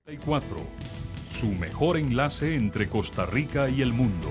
4, su mejor enlace entre Costa Rica y el mundo.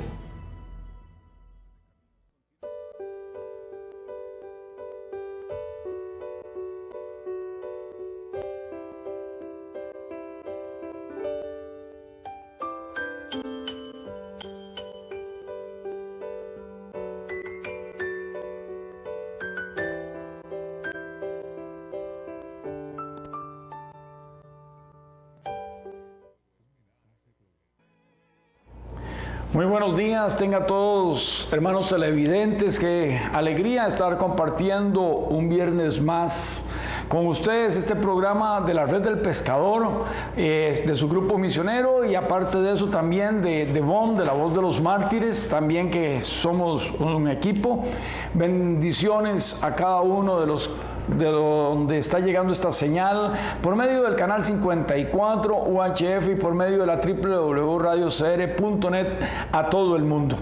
Muy buenos días, tenga todos hermanos televidentes, qué alegría estar compartiendo un viernes más con ustedes este programa de la Red del Pescador, de su grupo misionero, y aparte de eso también de VOM, de la Voz de los Mártires, también que somos un equipo. Bendiciones a cada uno de donde está llegando esta señal, por medio del canal 54 UHF y por medio de la www.radiocr.net a todo el mundo.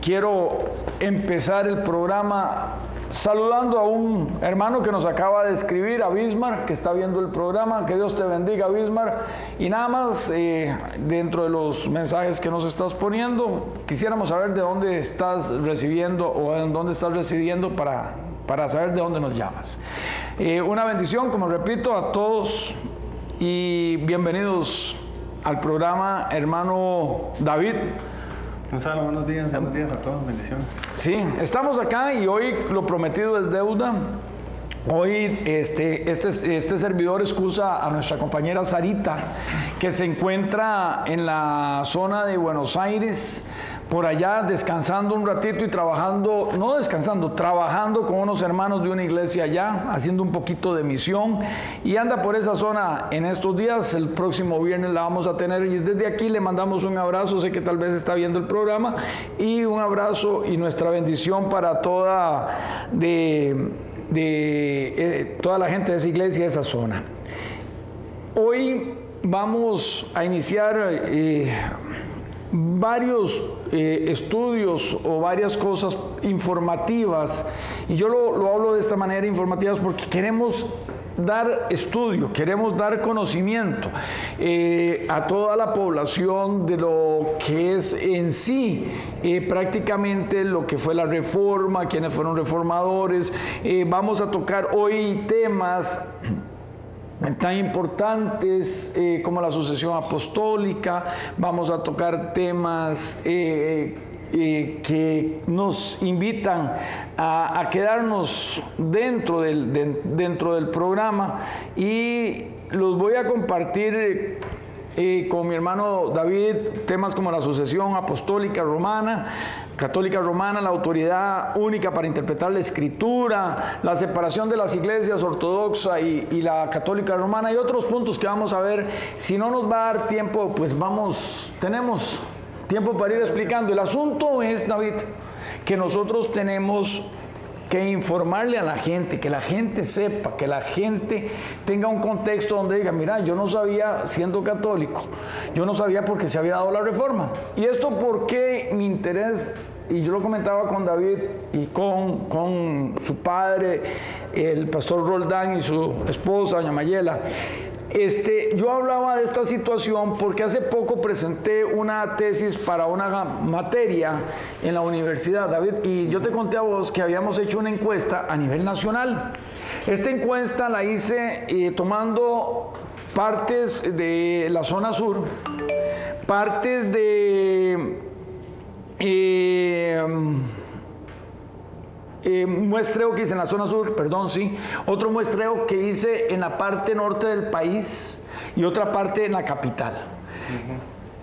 Quiero empezar el programa saludando a un hermano que nos acaba de escribir, a Bismar, que está viendo el programa. Que Dios te bendiga, Bismar. Y nada más, dentro de los mensajes que nos estás poniendo, quisiéramos saber de dónde estás recibiendo o en dónde estás residiendo para saber de dónde nos llamas. Una bendición, como repito, a todos y bienvenidos al programa, hermano David. Gonzalo, buenos días a todos, bendiciones. Sí, estamos acá y hoy lo prometido es deuda. Hoy este servidor excusa a nuestra compañera Sarita, que se encuentra en la zona de Buenos Aires, por allá descansando un ratito y trabajando, no descansando, trabajando con unos hermanos de una iglesia allá, haciendo un poquito de misión, y anda por esa zona en estos días. El próximo viernes la vamos a tener y desde aquí le mandamos un abrazo, sé que tal vez está viendo el programa, y un abrazo y nuestra bendición para toda toda la gente de esa iglesia, de esa zona. Hoy vamos a iniciar varios estudios o varias cosas informativas, y yo lo hablo de esta manera, informativas, porque queremos dar estudio, queremos dar conocimiento a toda la población de lo que es en sí prácticamente lo que fue la reforma, quienes fueron reformadores. Vamos a tocar hoy temas tan importantes como la sucesión apostólica. Vamos a tocar temas que nos invitan a quedarnos dentro del programa, y los voy a compartir con mi hermano David, temas como la sucesión apostólica romana, católica romana, la autoridad única para interpretar la escritura, la separación de las iglesias ortodoxa y la católica romana, y otros puntos que vamos a ver. Si no nos va a dar tiempo, pues tenemos tiempo para ir explicando. El asunto es, David, que nosotros tenemos que informarle a la gente, que la gente sepa, que la gente tenga un contexto donde diga, mira, yo no sabía, siendo católico, yo no sabía por qué se había dado la reforma. Y esto porque mi interés, y yo lo comentaba con David y con su padre, el pastor Roldán, y su esposa, doña Mayela. Yo hablaba de esta situación porque hace poco presenté una tesis para una materia en la universidad, David, y yo te conté a vos que habíamos hecho una encuesta a nivel nacional. Esta encuesta la hice tomando partes de la zona sur, partes de muestreo que hice en la zona sur, otro muestreo que hice en la parte norte del país y otra parte en la capital.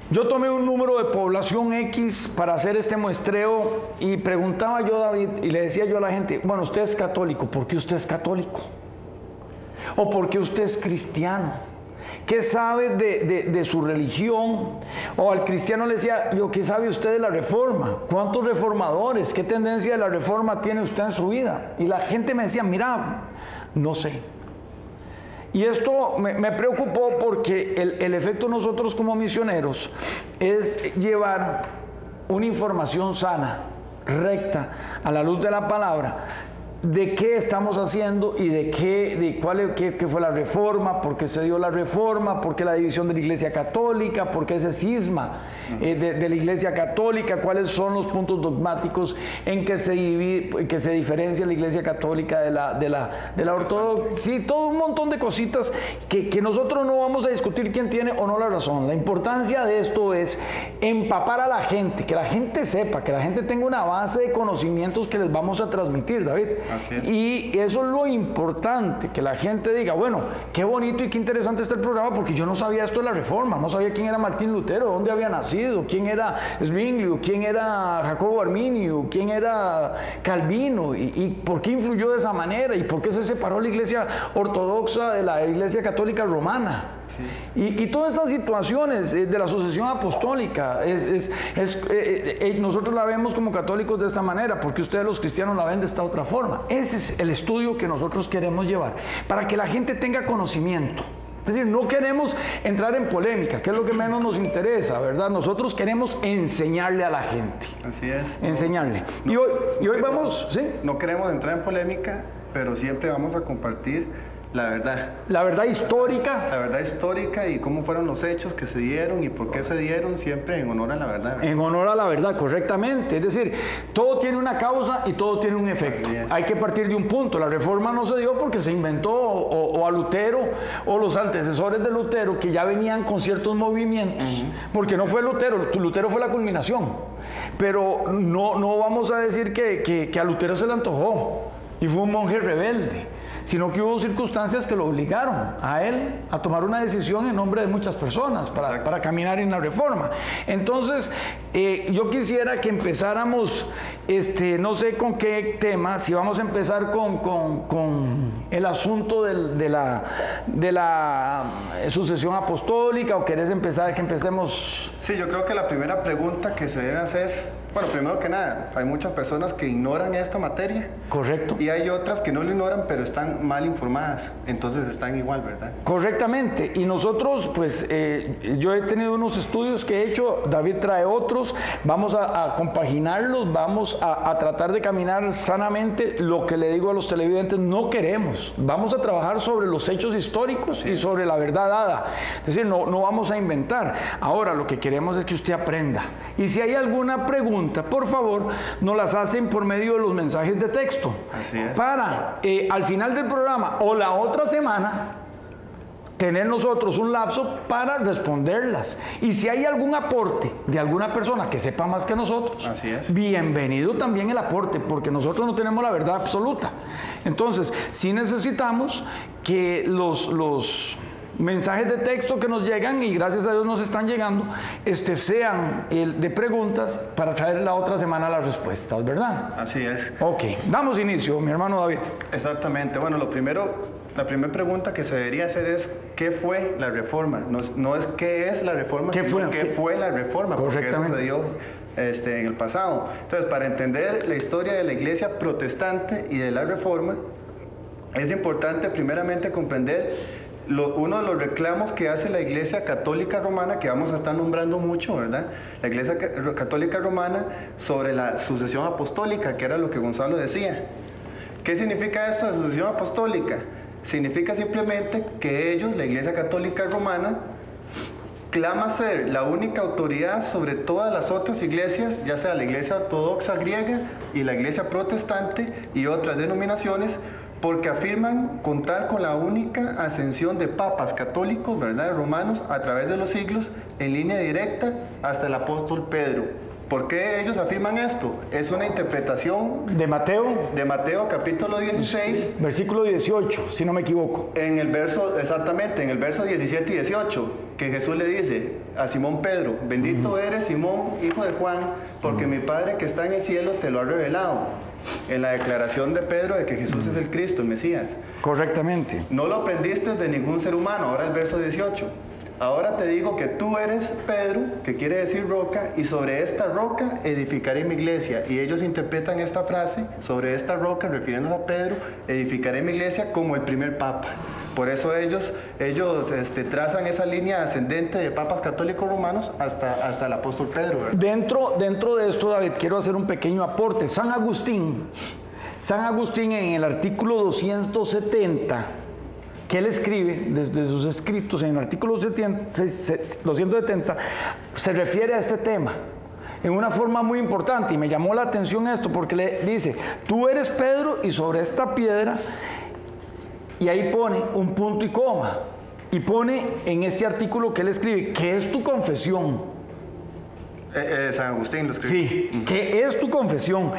Yo tomé un número de población X para hacer este muestreo y preguntaba yo, David, y le decía yo a la gente, bueno, usted es católico, ¿por qué usted es católico? ¿O por qué usted es cristiano? ¿Qué sabe de su religión? O al cristiano le decía yo, ¿qué sabe usted de la reforma? ¿Cuántos reformadores? ¿Qué tendencia de la reforma tiene usted en su vida? Y la gente me decía, mira, no sé. Y esto me preocupó porque el efecto de nosotros como misioneros es llevar una información sana, recta, a la luz de la palabra, de qué estamos haciendo y qué fue la reforma, por qué se dio la reforma, por qué la división de la Iglesia Católica, por qué ese cisma de la Iglesia Católica, cuáles son los puntos dogmáticos en que se diferencia la Iglesia Católica de la ortodoxa. Sí, todo un montón de cositas que nosotros no vamos a discutir quién tiene o no la razón. La importancia de esto es empapar a la gente, que la gente sepa, que la gente tenga una base de conocimientos que les vamos a transmitir, David. Y eso es lo importante, que la gente diga, bueno, qué bonito y qué interesante está el programa, porque yo no sabía esto de la Reforma, no sabía quién era Martín Lutero, dónde había nacido, quién era Zwinglio, quién era Jacobo Arminio, quién era Calvino, y por qué influyó de esa manera, y por qué se separó la Iglesia Ortodoxa de la Iglesia Católica Romana. Y todas estas situaciones de la sucesión apostólica, nosotros la vemos como católicos de esta manera, porque ustedes los cristianos la ven de esta otra forma. Ese es el estudio que nosotros queremos llevar, para que la gente tenga conocimiento. Es decir, no queremos entrar en polémica, que es lo que menos nos interesa, ¿verdad? Nosotros queremos enseñarle a la gente. Así es. Enseñarle. Y hoy vamos, ¿sí? No queremos entrar en polémica, pero siempre vamos a compartir la verdad. La verdad histórica. La verdad histórica y cómo fueron los hechos que se dieron y por qué se dieron, siempre en honor a la verdad. En honor a la verdad, correctamente. Es decir, todo tiene una causa y todo tiene un efecto. Hay que partir de un punto. La Reforma no se dio porque se inventó o a Lutero o los antecesores de Lutero, que ya venían con ciertos movimientos. Porque no fue Lutero, Lutero fue la culminación. Pero no vamos a decir que a Lutero se le antojó y fue un monje rebelde, sino que hubo circunstancias que lo obligaron a él a tomar una decisión en nombre de muchas personas para caminar en la Reforma. Entonces, yo quisiera que empezáramos, no sé con qué tema, si vamos a empezar con el asunto de la sucesión apostólica, o querés empezar, que empecemos. Sí, yo creo que la primera pregunta que se debe hacer, bueno, primero que nada, hay muchas personas que ignoran esta materia. Correcto. Y hay otras que no lo ignoran, pero están mal informadas, entonces están igual, ¿verdad? Correctamente. Y nosotros, pues, yo he tenido unos estudios que he hecho, David trae otros, vamos a compaginarlos, vamos a tratar de caminar sanamente. Lo que le digo a los televidentes, no queremos, vamos a trabajar sobre los hechos históricos y sobre la verdad dada. Es decir, no vamos a inventar. Ahora, lo que queremos es que usted aprenda. Y si hay alguna pregunta, por favor, nos las hacen por medio de los mensajes de texto. Así es. Para al final del programa o la otra semana tener nosotros un lapso para responderlas. Y si hay algún aporte de alguna persona que sepa más que nosotros, así es, bienvenido también el aporte, porque nosotros no tenemos la verdad absoluta. Entonces, sí necesitamos que los mensajes de texto que nos llegan, y gracias a Dios nos están llegando, sean de preguntas para traer la otra semana las respuestas, ¿verdad? Así es. Ok, damos inicio, mi hermano David. Exactamente. Bueno, la primera pregunta que se debería hacer es ¿qué fue la Reforma? No es qué es la Reforma, sino qué fue la Reforma, porque eso se dio en el pasado. Entonces, para entender la historia de la Iglesia protestante y de la Reforma, es importante primeramente comprender uno de los reclamos que hace la Iglesia Católica Romana, que vamos a estar nombrando mucho, ¿verdad? La Iglesia Católica Romana sobre la sucesión apostólica, que era lo que Gonzalo decía. ¿Qué significa esto de sucesión apostólica? Significa simplemente que ellos, la Iglesia Católica Romana, clama ser la única autoridad sobre todas las otras iglesias, ya sea la Iglesia Ortodoxa griega y la Iglesia Protestante y otras denominaciones, porque afirman contar con la única ascensión de papas católicos, ¿verdad?, romanos, a través de los siglos, en línea directa hasta el apóstol Pedro. ¿Por qué ellos afirman esto? Es una interpretación de Mateo. De Mateo capítulo 16. Versículo 18, si no me equivoco. Exactamente, en el verso 17 y 18, que Jesús le dice a Simón Pedro: bendito eres Simón, hijo de Juan, porque mi Padre que está en el cielo te lo ha revelado. En la declaración de Pedro de que Jesús es el Cristo, el Mesías. Correctamente. No lo aprendiste de ningún ser humano. Ahora el verso 18. Ahora te digo que tú eres Pedro, que quiere decir roca, y sobre esta roca edificaré mi iglesia. Y ellos interpretan esta frase, sobre esta roca, refiriéndose a Pedro, edificaré mi iglesia, como el primer papa. Por eso ellos trazan esa línea ascendente de papas católicos romanos hasta el apóstol Pedro, ¿verdad? Dentro de esto, David, quiero hacer un pequeño aporte. San Agustín San Agustín en el artículo 270, que él escribe desde sus escritos, en el artículo 270, se refiere a este tema en una forma muy importante, y me llamó la atención esto, porque le dice, tú eres Pedro, y sobre esta piedra, y ahí pone un punto y coma, y pone en este artículo que él escribe, ¿qué es tu confesión? San Agustín lo escribe. Sí, ¿qué es tu confesión?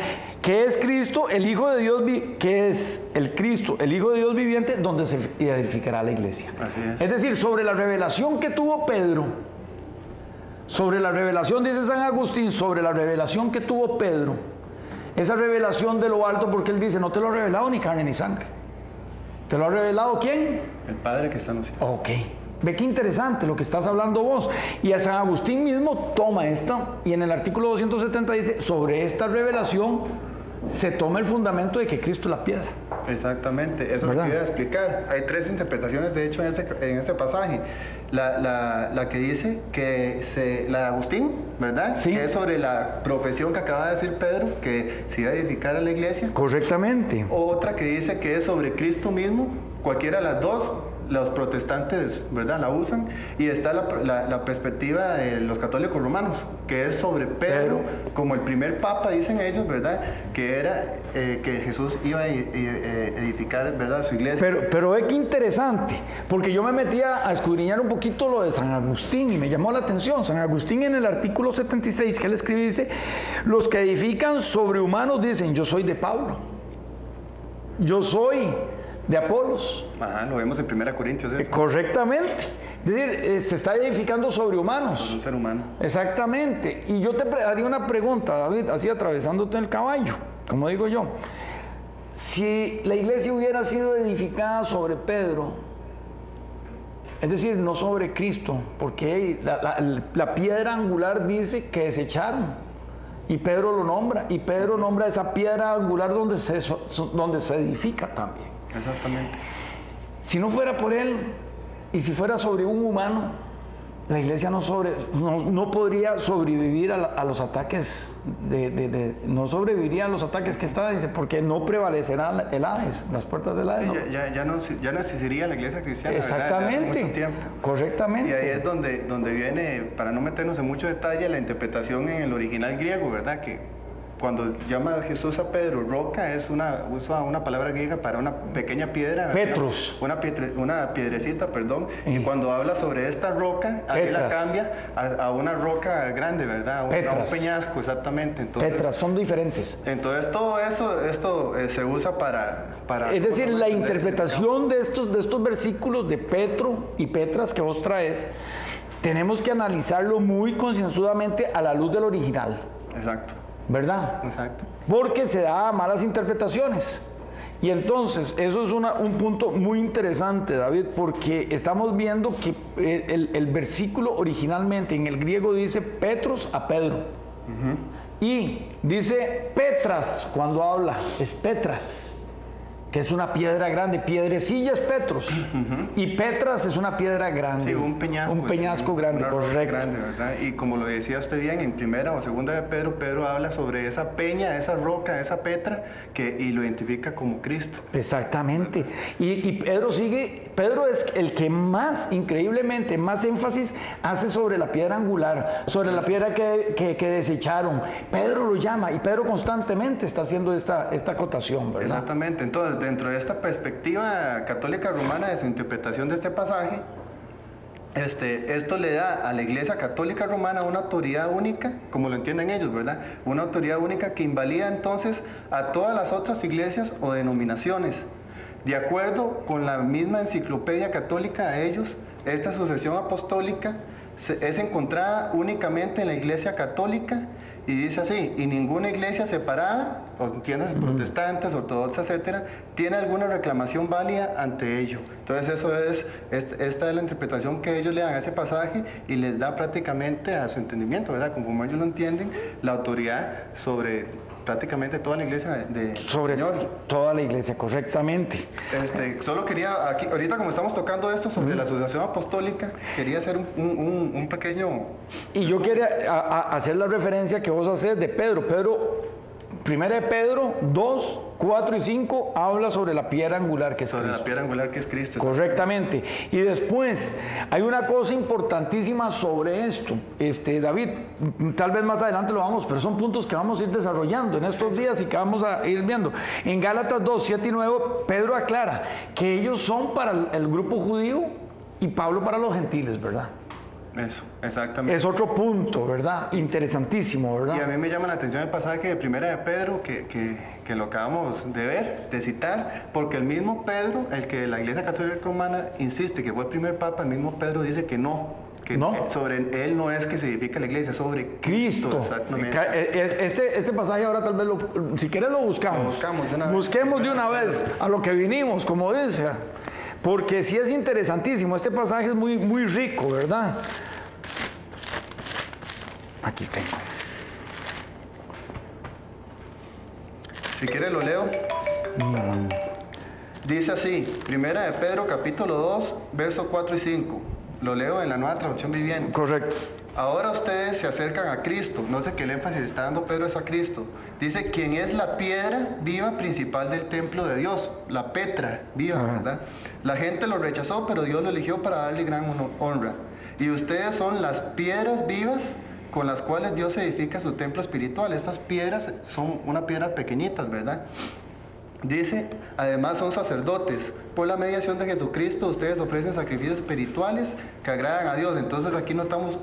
¿Qué es Cristo, el Hijo de Dios? ¿Qué es el Cristo, el Hijo de Dios viviente, donde se edificará la iglesia? Así es. Es decir, sobre la revelación que tuvo Pedro, sobre la revelación, dice San Agustín, sobre la revelación que tuvo Pedro, esa revelación de lo alto, porque él dice, no te lo ha revelado ni carne ni sangre. ¿Te lo ha revelado quién? El Padre que está en los cielos. Ok. Ve qué interesante lo que estás hablando vos. Y a San Agustín mismo toma esta, y en el artículo 270 dice, sobre esta revelación se toma el fundamento de que Cristo es la piedra. Exactamente, eso lo quería explicar. Hay tres interpretaciones, de hecho, en este pasaje. La que dice que la de Agustín, ¿verdad? Sí. Que es sobre la profesión que acaba de decir Pedro, que se iba a edificar a la iglesia. Correctamente. Otra que dice que es sobre Cristo mismo, cualquiera de las dos. Los protestantes, ¿verdad?, la usan, y está la perspectiva de los católicos romanos, que es sobre Pedro, como el primer papa, dicen ellos, ¿verdad?, que era que Jesús iba a edificar, ¿verdad?, su iglesia. Pero es que interesante, porque yo me metí a escudriñar un poquito lo de San Agustín y me llamó la atención. San Agustín en el artículo 76 que él escribe dice, los que edifican sobre humanos dicen, yo soy de Pablo, yo soy de Apolos. Ajá, lo vemos en 1 Corintios. Correctamente. Es decir, se está edificando sobre humanos. Sobre un ser humano. Exactamente. Y yo te haría una pregunta, David, así atravesándote el caballo, como digo yo. Si la iglesia hubiera sido edificada sobre Pedro, es decir, no sobre Cristo, porque la piedra angular dice que desecharon, y Pedro lo nombra, y Pedro nombra esa piedra angular donde se edifica también. Exactamente. Si no fuera por él, y si fuera sobre un humano, la iglesia no podría sobrevivir a los ataques, no sobreviviría a los ataques que está, dice, porque no prevalecerá el Hades, las puertas del Hades. Ya no existiría la iglesia cristiana. Exactamente, mucho tiempo. Correctamente. Y ahí es donde viene, para no meternos en mucho detalle, la interpretación en el original griego, ¿verdad? Que cuando llama a Jesús a Pedro roca, usa una palabra griega para una pequeña piedra. Petros. Una piedrecita, perdón. Y cuando habla sobre esta roca, ahí la cambia a una roca grande, ¿verdad? A un peñasco, exactamente. Entonces, Petras, son diferentes. Entonces todo esto se usa para es decir, la interpretación de estos versículos de Petro y Petras que vos traes, tenemos que analizarlo muy concienzudamente a la luz del original. Exacto. ¿Verdad? Exacto. Porque se da malas interpretaciones. Y entonces, eso es un punto muy interesante, David, porque estamos viendo que el versículo originalmente en el griego dice Petros a Pedro. Y dice Petras cuando habla, es Petras, que es una piedra grande. Piedrecilla es Petros, y Petras es una piedra grande. Sí, un peñasco. Un peñasco grande, correcto. Grande, ¿verdad? Y como lo decía usted bien, en primera o segunda de Pedro habla sobre esa peña, esa roca, esa Petra, y lo identifica como Cristo. Exactamente. Y Pedro es el que increíblemente, más énfasis hace sobre la piedra angular, sobre la piedra que desecharon. Pedro lo llama, y Pedro constantemente está haciendo esta acotación, ¿verdad? Exactamente. Entonces, dentro de esta perspectiva católica romana de su interpretación de este pasaje, esto le da a la Iglesia Católica Romana una autoridad única, como lo entienden ellos, ¿verdad? Una autoridad única que invalida entonces a todas las otras iglesias o denominaciones. De acuerdo con la misma enciclopedia católica de ellos, esta sucesión apostólica es encontrada únicamente en la Iglesia Católica. Y dice así, y ninguna iglesia separada, o entiendes, protestantes, ortodoxas, etcétera, tiene alguna reclamación válida ante ello. Entonces esta es la interpretación que ellos le dan a ese pasaje, y les da prácticamente a su entendimiento, ¿verdad? Como ellos lo entienden, la autoridad sobre prácticamente toda la iglesia sobre Señor. Toda la iglesia, correctamente. Solo quería, aquí, ahorita como estamos tocando esto sobre la asociación apostólica, quería hacer un pequeño... Y yo quería hacer la referencia que vos haces de Pedro. Pedro Primera de Pedro 2, 4 y 5 habla sobre la piedra angular que es Cristo. Sobre la piedra angular que es Cristo. Correctamente. Y después hay una cosa importantísima sobre esto. David, tal vez más adelante lo vamos, pero son puntos que vamos a ir desarrollando en estos días y que vamos a ir viendo. En Gálatas 2, 7 y 9, Pedro aclara que ellos son para el grupo judío y Pablo para los gentiles, ¿verdad? Eso, exactamente. Es otro punto, ¿verdad? Interesantísimo, ¿verdad? Y a mí me llama la atención el pasaje de Primera de Pedro, que lo acabamos de ver, de citar, porque el mismo Pedro, el que la Iglesia Católica Romana insiste que fue el primer papa, el mismo Pedro dice que no. Sobre él no es que se edifica la iglesia, sobre Cristo. Exactamente. Este pasaje ahora tal vez, si quieres lo buscamos. Busquemos de una vez a lo que vinimos, como dice. Porque sí es interesantísimo, este pasaje es muy, muy rico, ¿verdad? Aquí tengo. Si quiere lo leo. Dice así, Primera de Pedro capítulo 2, versos 4 y 5. Lo leo en la Nueva Traducción Viviente. Correcto. Ahora ustedes se acercan a Cristo. No sé qué el énfasis está dando Pedro es a Cristo. Dice, quien es la piedra viva principal del templo de Dios. La Petra viva, ¿verdad? La gente lo rechazó, pero Dios lo eligió para darle gran honra. Y ustedes son las piedras vivas con las cuales Dios edifica su templo espiritual. Estas piedras son unas piedras pequeñitas, ¿verdad? Dice, además son sacerdotes. Por la mediación de Jesucristo, ustedes ofrecen sacrificios espirituales que agradan a Dios. Entonces aquí notamos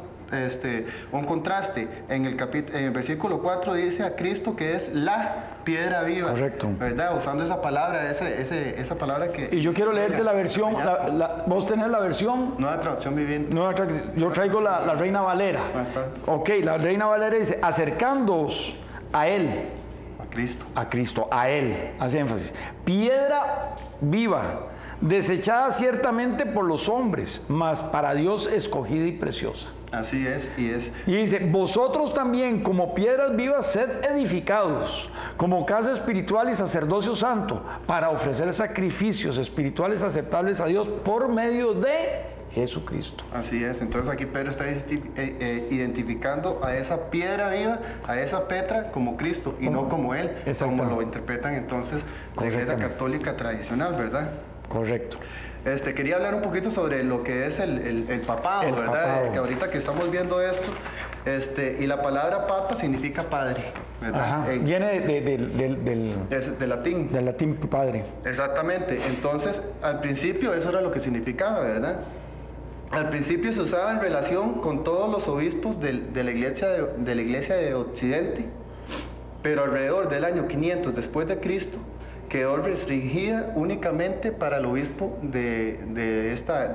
un contraste. En el versículo 4 dice a Cristo que es la piedra viva. Correcto. ¿Verdad? Usando esa palabra, esa palabra que... Y yo quiero leerte la versión, vos tenés la versión... Nueva Traducción Viviente. Yo traigo la Reina Valera. Ok, la Reina Valera dice, acercándoos a Él. A Cristo, a Él, hace énfasis. Piedra viva, desechada ciertamente por los hombres, mas para Dios escogida y preciosa. Así es, Y dice, vosotros también como piedras vivas sed edificados, como casa espiritual y sacerdocio santo, para ofrecer sacrificios espirituales aceptables a Dios por medio de Jesucristo. Así es, entonces aquí Pedro está identificando a esa piedra viva, a esa Petra como Cristo y no como Él, como lo interpretan entonces la Iglesia Católica tradicional, ¿verdad? Correcto. Quería hablar un poquito sobre lo que es el papado, ¿verdad? Que ahorita que estamos viendo esto, y la palabra papa significa padre, ¿verdad? Viene del latín. Del latín padre. Exactamente, entonces al principio eso era lo que significaba, ¿verdad? Al principio se usaba en relación con todos los obispos de la iglesia de Occidente, pero alrededor del año 500 después de Cristo quedó restringida únicamente para el obispo de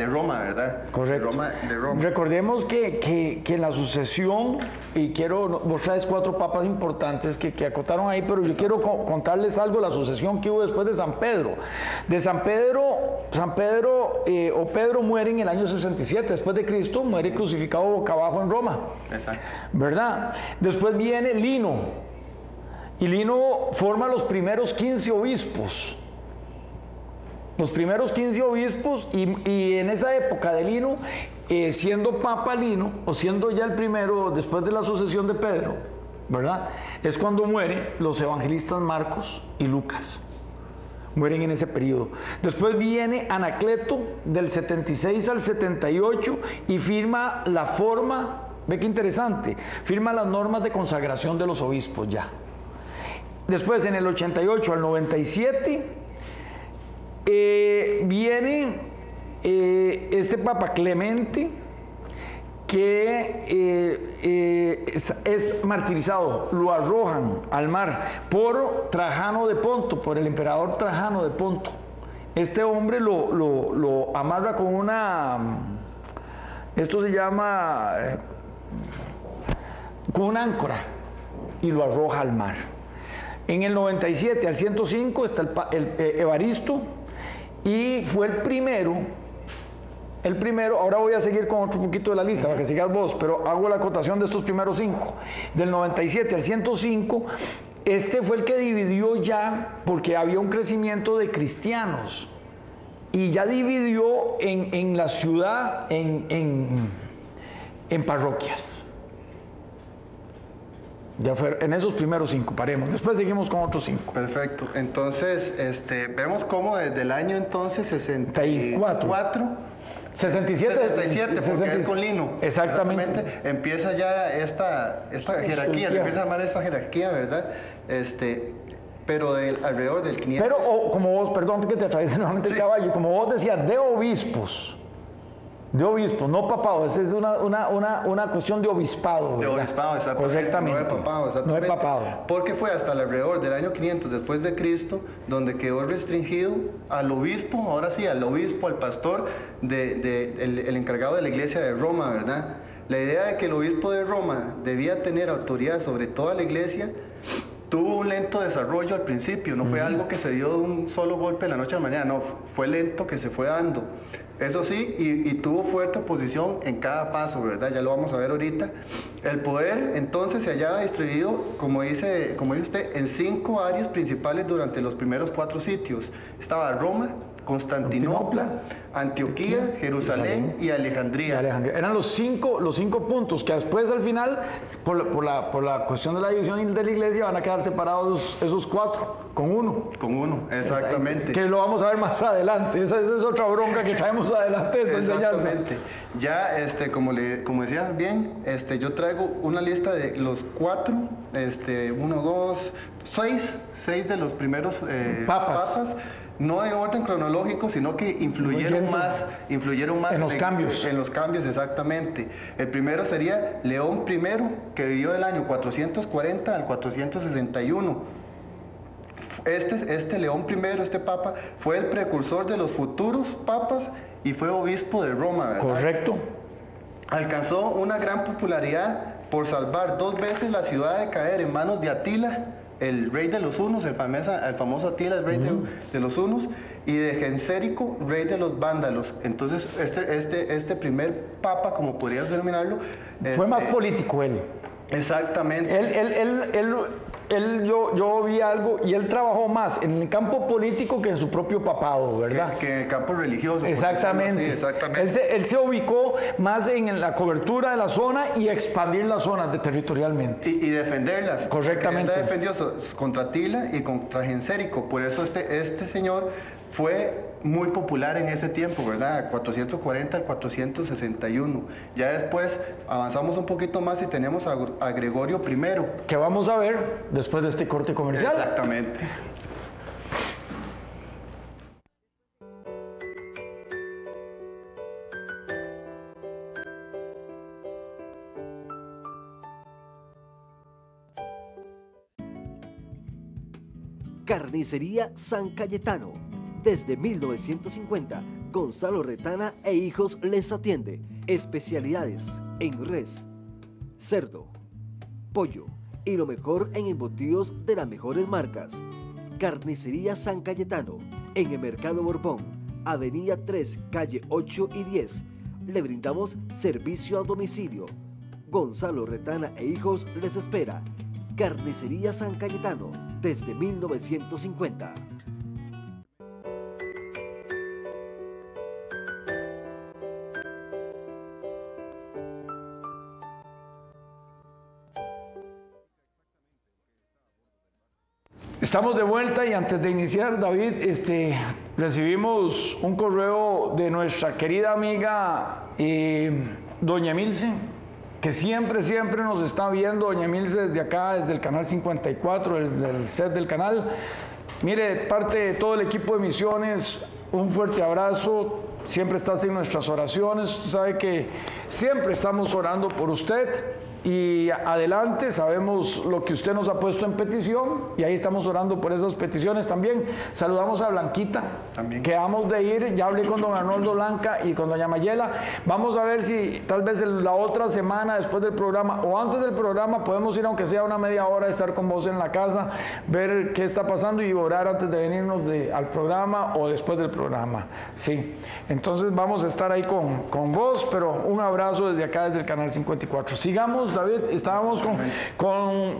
Roma, ¿verdad? Correcto. De Roma. Recordemos que en la sucesión, y vos traes 4 papas importantes que acotaron ahí, pero yo quiero contarles algo de la sucesión que hubo después de San Pedro. Pedro muere en el año 67 después de Cristo, muere crucificado boca abajo en Roma. Exacto. ¿Verdad? Después viene Lino. Y Lino forma los primeros 15 obispos. Los primeros 15 obispos, y en esa época de Lino, siendo Papa Lino, o siendo ya el primero después de la sucesión de Pedro, ¿verdad? Es cuando mueren los evangelistas Marcos y Lucas. Mueren en ese periodo. Después viene Anacleto del 76 al 78 y firma la forma, ve qué interesante, firma las normas de consagración de los obispos ya. Después, en el 88 al 97, viene este Papa Clemente, que es martirizado, lo arrojan al mar por Trajano de Ponto, por el emperador Trajano de Ponto. Este hombre lo amarra con esto se llama, con una áncora, y lo arroja al mar. En el 97 al 105 está el Evaristo, y fue el primero, ahora voy a seguir con otro poquito de la lista para que sigas vos, pero hago la acotación de estos primeros 5. Del 97 al 105, este fue el que dividió ya, porque había un crecimiento de cristianos, y ya dividió en la ciudad en parroquias. Ya fue, en esos primeros 5 paremos, después seguimos con otros 5. Perfecto, entonces vemos cómo desde el año entonces 64, 67, porque es con lino. Exactamente. Empieza ya esta jerarquía, se empieza a llamar esta jerarquía, ¿verdad? Pero alrededor del 500. Pero, como vos, perdón que te atraviese nuevamente el caballo, como vos decías, de obispos, no papado, esa es una cuestión de obispado, ¿verdad? De obispado, exactamente. Correctamente. No de papado. Porque fue hasta alrededor del año 500 después de Cristo donde quedó restringido al obispo, ahora sí, al obispo, al pastor, el encargado de la iglesia de Roma, ¿verdad? La idea de que el obispo de Roma debía tener autoridad sobre toda la iglesia tuvo un lento desarrollo al principio, no fue algo que se dio de un solo golpe de la noche a la mañana, no, fue lento que se fue dando. Eso sí, y tuvo fuerte oposición en cada paso, ¿verdad? Ya lo vamos a ver ahorita. El poder entonces se hallaba distribuido, como dice usted, en 5 áreas principales durante los primeros 4 sitios. Estaba Roma, Constantinopla, Antioquía, Jerusalén y Alejandría. Eran los cinco puntos que después al final, por la cuestión de la división de la iglesia, van a quedar separados esos 4 con uno. Con uno, exactamente. Que lo vamos a ver más adelante. Esa es otra bronca que traemos adelante de esta enseñanza. Ya, como decías bien, yo traigo una lista de los 4, 1, 2, 6 de los primeros papas. No de orden cronológico, sino que influyeron más en los cambios. En los cambios, exactamente. El primero sería León I, que vivió del año 440 al 461. Este León I, este papa, fue el precursor de los futuros papas y fue obispo de Roma, ¿verdad? Correcto. Alcanzó una gran popularidad por salvar 2 veces la ciudad de caer en manos de Atila, el rey de los hunos, el famoso Atila, el rey de los hunos, y de Gensérico, rey de los vándalos. Entonces, este primer papa, como podrías denominarlo... Fue más político él. Exactamente. Yo vi algo y él trabajó más en el campo político que en su propio papado, ¿verdad? Que en el campo religioso. Exactamente. Sí, exactamente. Él se ubicó más en la cobertura de la zona y expandir las zonas territorialmente. Y defenderlas. Correctamente. Él defendió contra Atila y contra Gensérico. Por eso este señor fue muy popular en ese tiempo, ¿verdad? 440 al 461. Ya después avanzamos un poquito más y tenemos a Gregorio I. Que vamos a ver después de este corte comercial. Exactamente. Carnicería San Cayetano. Desde 1950, Gonzalo Retana e Hijos les atiende. Especialidades en res, cerdo, pollo y lo mejor en embutidos de las mejores marcas. Carnicería San Cayetano, en el Mercado Borbón, Avenida 3, calle 8 y 10. Le brindamos servicio a domicilio. Gonzalo Retana e Hijos les espera. Carnicería San Cayetano, desde 1950. Estamos de vuelta y antes de iniciar, David, recibimos un correo de nuestra querida amiga Doña Milce, que siempre nos está viendo. Doña Milce desde acá, desde el canal 54, desde el set del canal. Mire, parte de todo el equipo de Misiones, un fuerte abrazo. Siempre estás en nuestras oraciones. Usted sabe que siempre estamos orando por usted. Y adelante, sabemos lo que usted nos ha puesto en petición y ahí estamos orando por esas peticiones también. Saludamos a Blanquita, también. Quedamos de ir, ya hablé con don Arnoldo Blanca y con doña Mayela. Vamos a ver si tal vez la otra semana después del programa o antes del programa podemos ir, aunque sea una media hora, estar con vos en la casa, ver qué está pasando y orar antes de venirnos al programa o después del programa. Sí, entonces vamos a estar ahí con vos, pero un abrazo desde acá, desde el canal 54. Sigamos, David, estábamos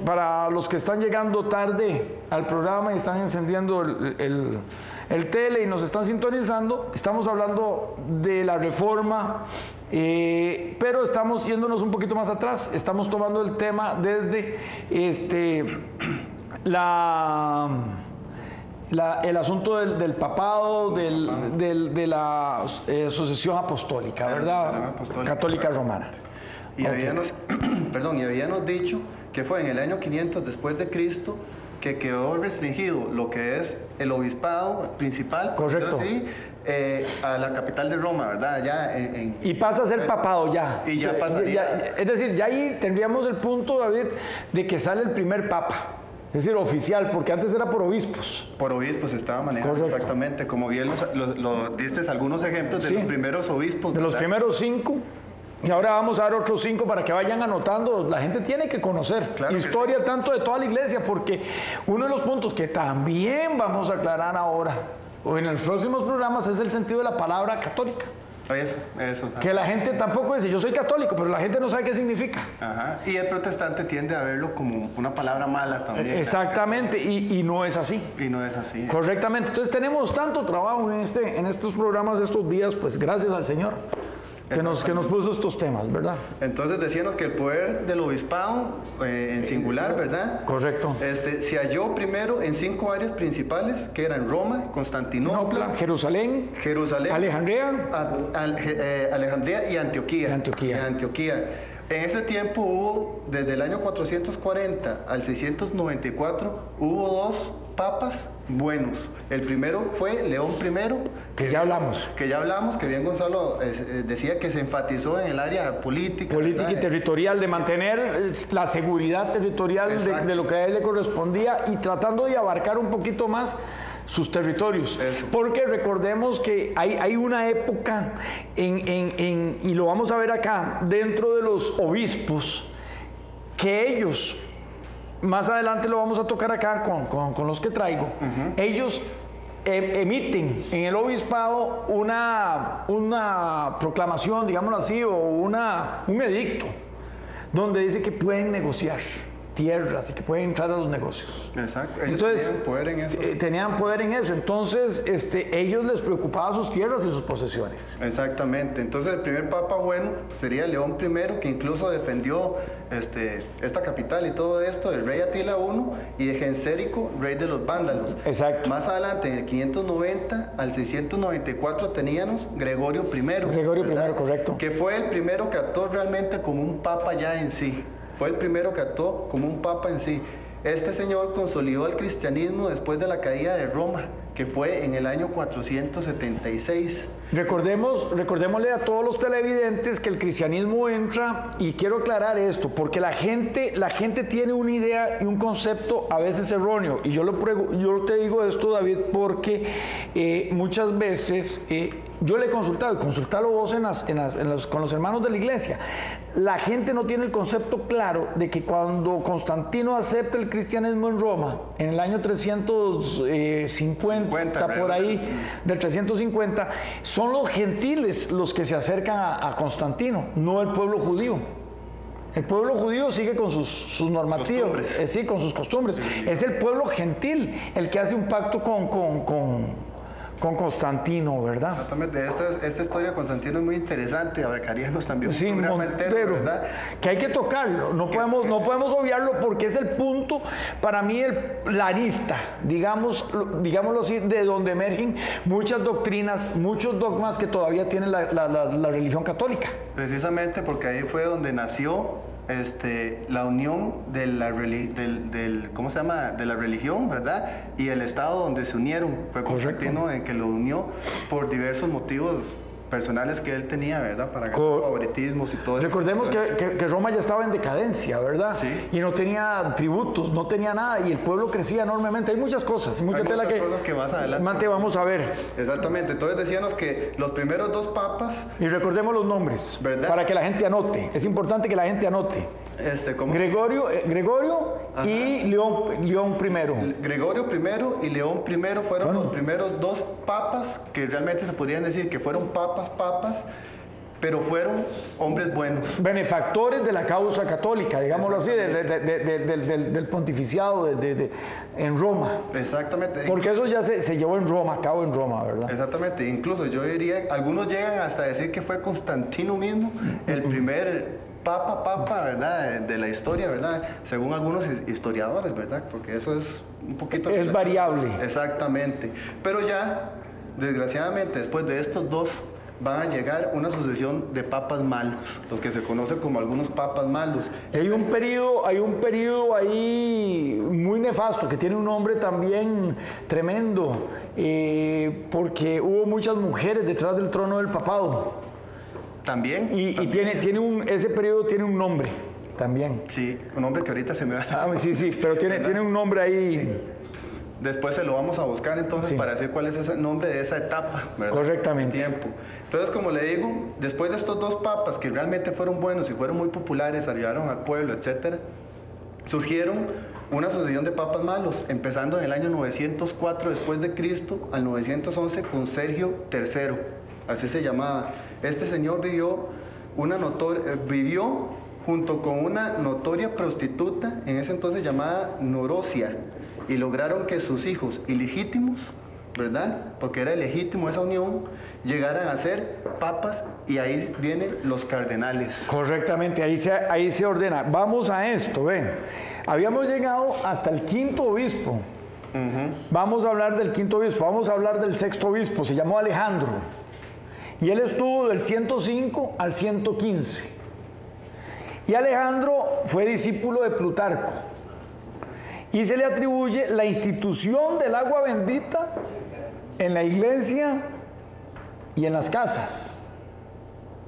para los que están llegando tarde al programa y están encendiendo el tele y nos están sintonizando, estamos hablando de la reforma Pero estamos yéndonos un poquito más atrás, estamos tomando el tema desde el asunto del papado, de la sucesión apostólica, ¿verdad? Católica romana. Y habíamos dicho que fue en el año 500 después de Cristo que quedó restringido lo que es el obispado principal. Correcto. ¿Sí? A la capital de Roma, ¿verdad? Y pasa a ser papado ya. Y ya pasaría. Es decir, ya ahí tendríamos el punto, David, de que sale el primer papa. Es decir, oficial, porque antes era por obispos. Por obispos estaba manejado. Correcto. Exactamente. Como bien lo diste algunos ejemplos de los primeros obispos. De los primeros 5. Y ahora vamos a dar otros 5 para que vayan anotando. La gente tiene que conocer historia tanto de toda la iglesia, porque uno de los puntos que también vamos a aclarar ahora o en los próximos programas es el sentido de la palabra católica. Eso. Que la gente tampoco dice, yo soy católico, pero la gente no sabe qué significa. Ajá. Y el protestante tiende a verlo como una palabra mala también. Exactamente, y no es así. Y no es así. Correctamente. Entonces tenemos tanto trabajo en estos programas de estos días, pues gracias al Señor que nos puso estos temas, ¿verdad? Entonces decíamos que el poder del obispado en singular, ¿verdad? Correcto. Se halló primero en 5 áreas principales, que eran Roma, Constantinopla, Jerusalén, Alejandría y Antioquía. En ese tiempo hubo, desde el año 440 al 694, hubo 2 papas buenos. El primero fue León I, que ya hablamos, que bien Gonzalo decía que se enfatizó en el área política y territorial, de mantener la seguridad territorial de lo que a él le correspondía y tratando de abarcar un poquito más sus territorios. Eso. Porque recordemos que hay una época y lo vamos a ver acá, dentro de los obispos, que ellos, más adelante lo vamos a tocar acá con los que traigo, ellos emiten en el obispado una proclamación, digámoslo así, o un edicto, donde dice que pueden negociar tierras y que pueden entrar a los negocios. Exacto. Entonces, tenían poder en eso. Entonces, ellos les preocupaba sus tierras y sus posesiones. Exactamente. Entonces, el primer papa bueno sería León I, que incluso defendió esta capital y todo esto del rey Atila I y de Gensérico, rey de los vándalos. Exacto. Más adelante, en el 590 al 694, teníamos Gregorio I. Gregorio I, correcto. Que fue el primero que actuó realmente como un papa ya en sí. Fue el primero que actuó como un papa en sí. Este señor consolidó el cristianismo después de la caída de Roma, que fue en el año 476. Recordémosle a todos los televidentes que el cristianismo entra, y quiero aclarar esto, porque la gente tiene una idea y un concepto a veces erróneo, y yo te digo esto, David, porque muchas veces yo le he consultado, y consultalo vos con los hermanos de la iglesia. La gente no tiene el concepto claro de que cuando Constantino acepta el cristianismo en Roma, en el año 350, por ahí, del 350, son los gentiles los que se acercan a Constantino, no el pueblo judío. El pueblo judío sigue con sus normativas, sí, con sus costumbres. Es el pueblo gentil el que hace un pacto con Constantino, ¿verdad? Exactamente. Esta historia de Constantino es muy interesante, abarcaríamos también un programa entero, ¿verdad? Que hay que tocarlo, no podemos obviarlo, porque es el punto, para mí, la arista, digámoslo así, de donde emergen muchas doctrinas, muchos dogmas que todavía tiene la religión católica. Precisamente porque ahí fue donde nació la unión de ¿cómo se llama? De la religión, ¿verdad? Y el Estado, donde se unieron. Fue Constantino en que lo unió por diversos motivos personales que él tenía, ¿verdad? Para ganar favoritismos y todo eso. Recordemos que Roma ya estaba en decadencia, ¿verdad? Sí. Y no tenía tributos, no tenía nada, y el pueblo crecía enormemente. Hay muchas cosas, mucha tela que más adelante vamos a ver. Exactamente. Entonces decíamos que los primeros 2 papas... Y recordemos los nombres, ¿verdad? Para que la gente anote. Es importante que la gente anote. ¿Cómo? Gregorio y León I. Gregorio I y León I fueron los primeros 2 papas que realmente se podrían decir que fueron papas, pero fueron hombres buenos. Benefactores de la causa católica, digámoslo así, del pontificiado en Roma. Exactamente. Porque eso ya se llevó en Roma, a cabo en Roma, ¿verdad? Exactamente. Incluso yo diría, algunos llegan hasta decir que fue Constantino mismo el primer papa, ¿verdad? De la historia, ¿verdad? Según algunos historiadores, ¿verdad? Porque eso es un poquito... Es variable. Exactamente. Pero ya, desgraciadamente, después de estos dos, van a llegar una sucesión de papas malos, los que se conocen como algunos papas malos. Hay un periodo ahí muy nefasto, que tiene un nombre también tremendo, porque hubo muchas mujeres detrás del trono del papado. También. Ese periodo tiene un nombre también. Sí, un nombre que ahorita se me va. Sí, pero tiene un nombre ahí. Sí. Después se lo vamos a buscar entonces para decir cuál es ese nombre de esa etapa, ¿verdad? Correctamente. De tiempo. Entonces, como le digo, después de estos dos papas que realmente fueron buenos y fueron muy populares, ayudaron al pueblo, etcétera, surgieron una sucesión de papas malos, empezando en el año 904 después de Cristo al 911 con Sergio III, así se llamaba. Este señor vivió junto con una notoria prostituta, en ese entonces llamada Norosia, y lograron que sus hijos ilegítimos, ¿verdad? Porque era ilegítimo esa unión, llegaran a ser papas, y ahí vienen los cardenales. Correctamente, ahí se ordena. Vamos a esto, ven. Habíamos llegado hasta el quinto obispo. Vamos a hablar del quinto obispo, vamos a hablar del sexto obispo, se llamó Alejandro. Y él estuvo del 105 al 115. Y Alejandro fue discípulo de Plutarco. Y se le atribuye la institución del agua bendita en la iglesia y en las casas.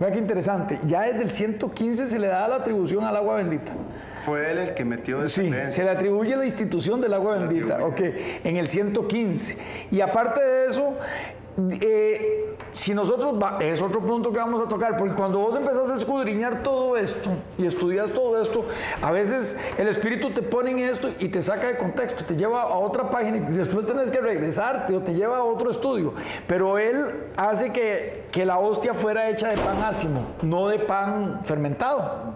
Vea qué interesante. Ya desde el 115 se le da la atribución al agua bendita. Fue él el que metió... Sí, se le atribuye la institución del agua bendita. En el 115. Y aparte de eso... si nosotros, es otro punto que vamos a tocar, porque cuando vos empezás a escudriñar todo esto y estudias todo esto, a veces el Espíritu te pone en esto y te saca de contexto, te lleva a otra página y después tenés que regresarte o te lleva a otro estudio, pero Él hace que la hostia fuera hecha de pan ácimo, no de pan fermentado.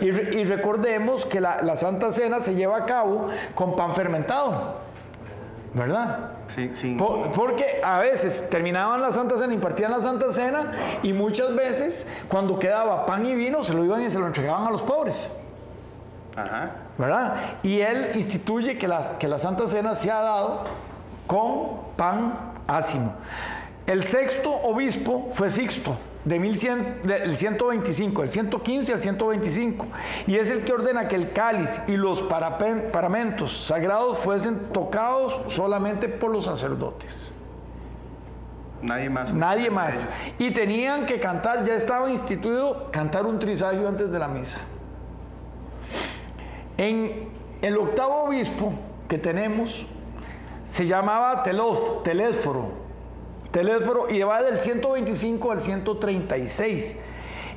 Y recordemos que la Santa Cena se lleva a cabo con pan fermentado, ¿verdad? Sí. Porque a veces terminaban la Santa Cena, impartían la Santa Cena, y muchas veces cuando quedaba pan y vino se lo iban y se lo entregaban a los pobres. ¿Verdad? Y él instituye que la Santa Cena se ha dado con pan ácimo. El sexto obispo fue Sixto, del 125, del 115 al 125, y es el que ordena que el cáliz y los paramentos sagrados fuesen tocados solamente por los sacerdotes. Nadie más. Nadie más. Y tenían que cantar, ya estaba instituido cantar un trisagio antes de la misa. En el octavo obispo que tenemos se llamaba Telésforo, y va del 125 al 136.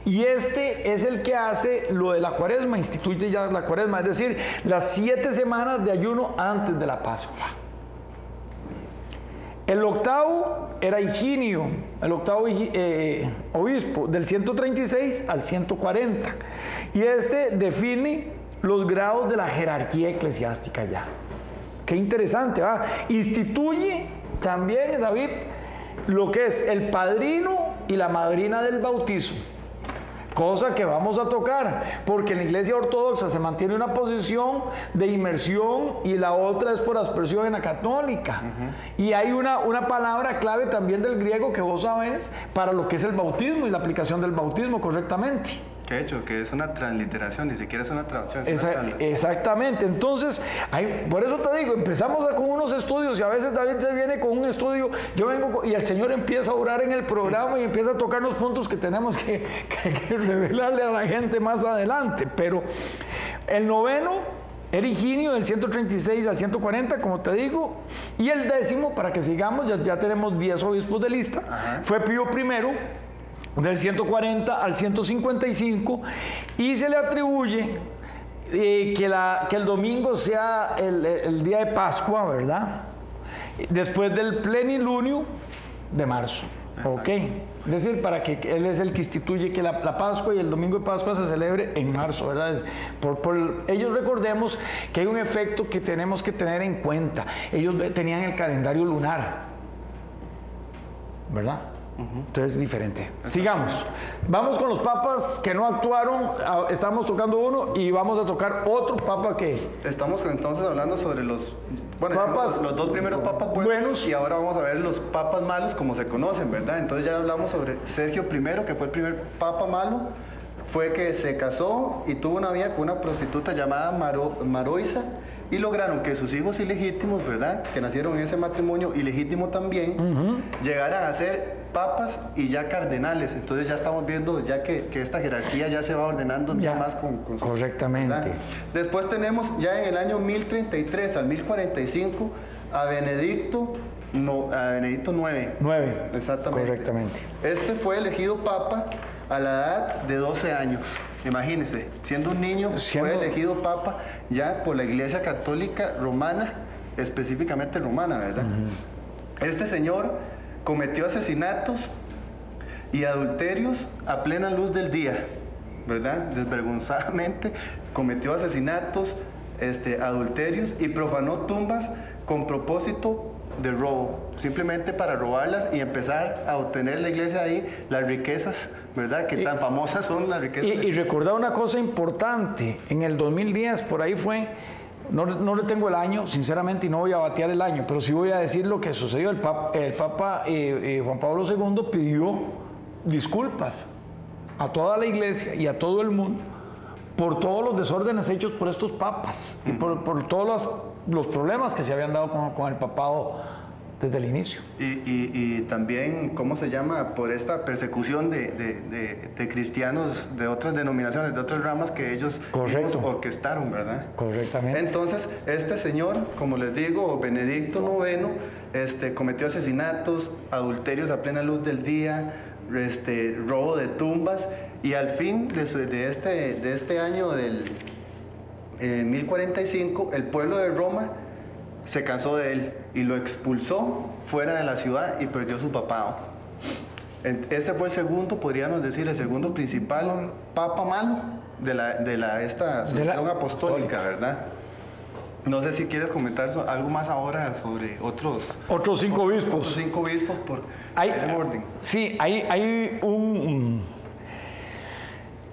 Y este es el que hace lo de la cuaresma, instituye ya la cuaresma, es decir, las 7 semanas de ayuno antes de la Pascua. El octavo era Higinio, el octavo obispo, del 136 al 140. Y este define los grados de la jerarquía eclesiástica ya. Qué interesante, ¿va? Instituye también, David, lo que es el padrino y la madrina del bautismo, cosa que vamos a tocar, porque en la Iglesia Ortodoxa se mantiene una posición de inmersión y la otra es por aspersión en la católica. Y hay una palabra clave también del griego que vos sabés para lo que es el bautismo y la aplicación del bautismo correctamente. De hecho, que es una transliteración, ni siquiera es una traducción. Exactamente, entonces, por eso te digo, empezamos con unos estudios y a veces David se viene con un estudio, yo vengo y el Señor empieza a orar en el programa y empieza a tocar los puntos que tenemos que revelarle a la gente más adelante, pero el noveno era Higinio del 136 al 140, como te digo, y el décimo, para que sigamos, ya tenemos 10 obispos de lista, fue Pío I, del 140 al 155, y se le atribuye que el domingo sea el día de Pascua, ¿verdad? Después del plenilunio de marzo. ¿Ok? Es decir, para que él es el que instituye que la Pascua y el domingo de Pascua se celebre en marzo, ¿verdad? Ellos recordemos que hay un efecto que tenemos que tener en cuenta. Ellos tenían el calendario lunar, ¿verdad? Entonces es diferente. Sigamos. Vamos con los papas que no actuaron. Estamos tocando uno y vamos a tocar otro papa que... Estamos entonces hablando sobre los dos primeros papas buenos y ahora vamos a ver los papas malos como se conocen, ¿verdad? Entonces ya hablamos sobre Sergio I, que fue el primer papa malo. Fue que se casó y tuvo una vida con una prostituta llamada Maroisa, y lograron que sus hijos ilegítimos, ¿verdad?, que nacieron en ese matrimonio ilegítimo también, llegaran a ser papas y ya cardenales. Entonces ya estamos viendo ya que esta jerarquía ya se va ordenando ya más con correctamente. ¿verdad? Después tenemos ya en el año 1033 al 1045 a Benedicto IX. Exactamente. Correctamente. Este fue elegido papa a la edad de 12 años. Imagínense, siendo un niño, fue elegido papa ya por la Iglesia Católica Romana, específicamente romana, ¿verdad? Este señor cometió asesinatos y adulterios a plena luz del día, ¿verdad? Desvergonzadamente cometió asesinatos, adulterios y profanó tumbas con propósito de robo, simplemente para robarlas y empezar a obtener la iglesia ahí las riquezas, ¿verdad? Que tan famosas son las riquezas. Y recordar una cosa importante, en el 2010, por ahí fue, no retengo el año, sinceramente, y no voy a batear el año, pero sí voy a decir lo que sucedió. El Papa Juan Pablo II pidió disculpas a toda la iglesia y a todo el mundo por todos los desórdenes hechos por estos papas y por todos los problemas que se habían dado con el papado desde el inicio. Y también, ¿cómo se llama? Por esta persecución de cristianos de otras denominaciones, de otras ramas que ellos orquestaron, ¿verdad? Correctamente. Entonces, este señor, como les digo, Benedicto IX, cometió asesinatos, adulterios a plena luz del día, robo de tumbas, y al fin de este año del 1045, el pueblo de Roma se cansó de él y lo expulsó fuera de la ciudad y perdió su papado. Este fue el segundo, podríamos decir, el segundo principal papa malo de esta sucesión apostólica, ¿verdad? No sé si quieres comentar algo más ahora sobre otros 5 obispos. Otros 5 obispos por el orden. Sí,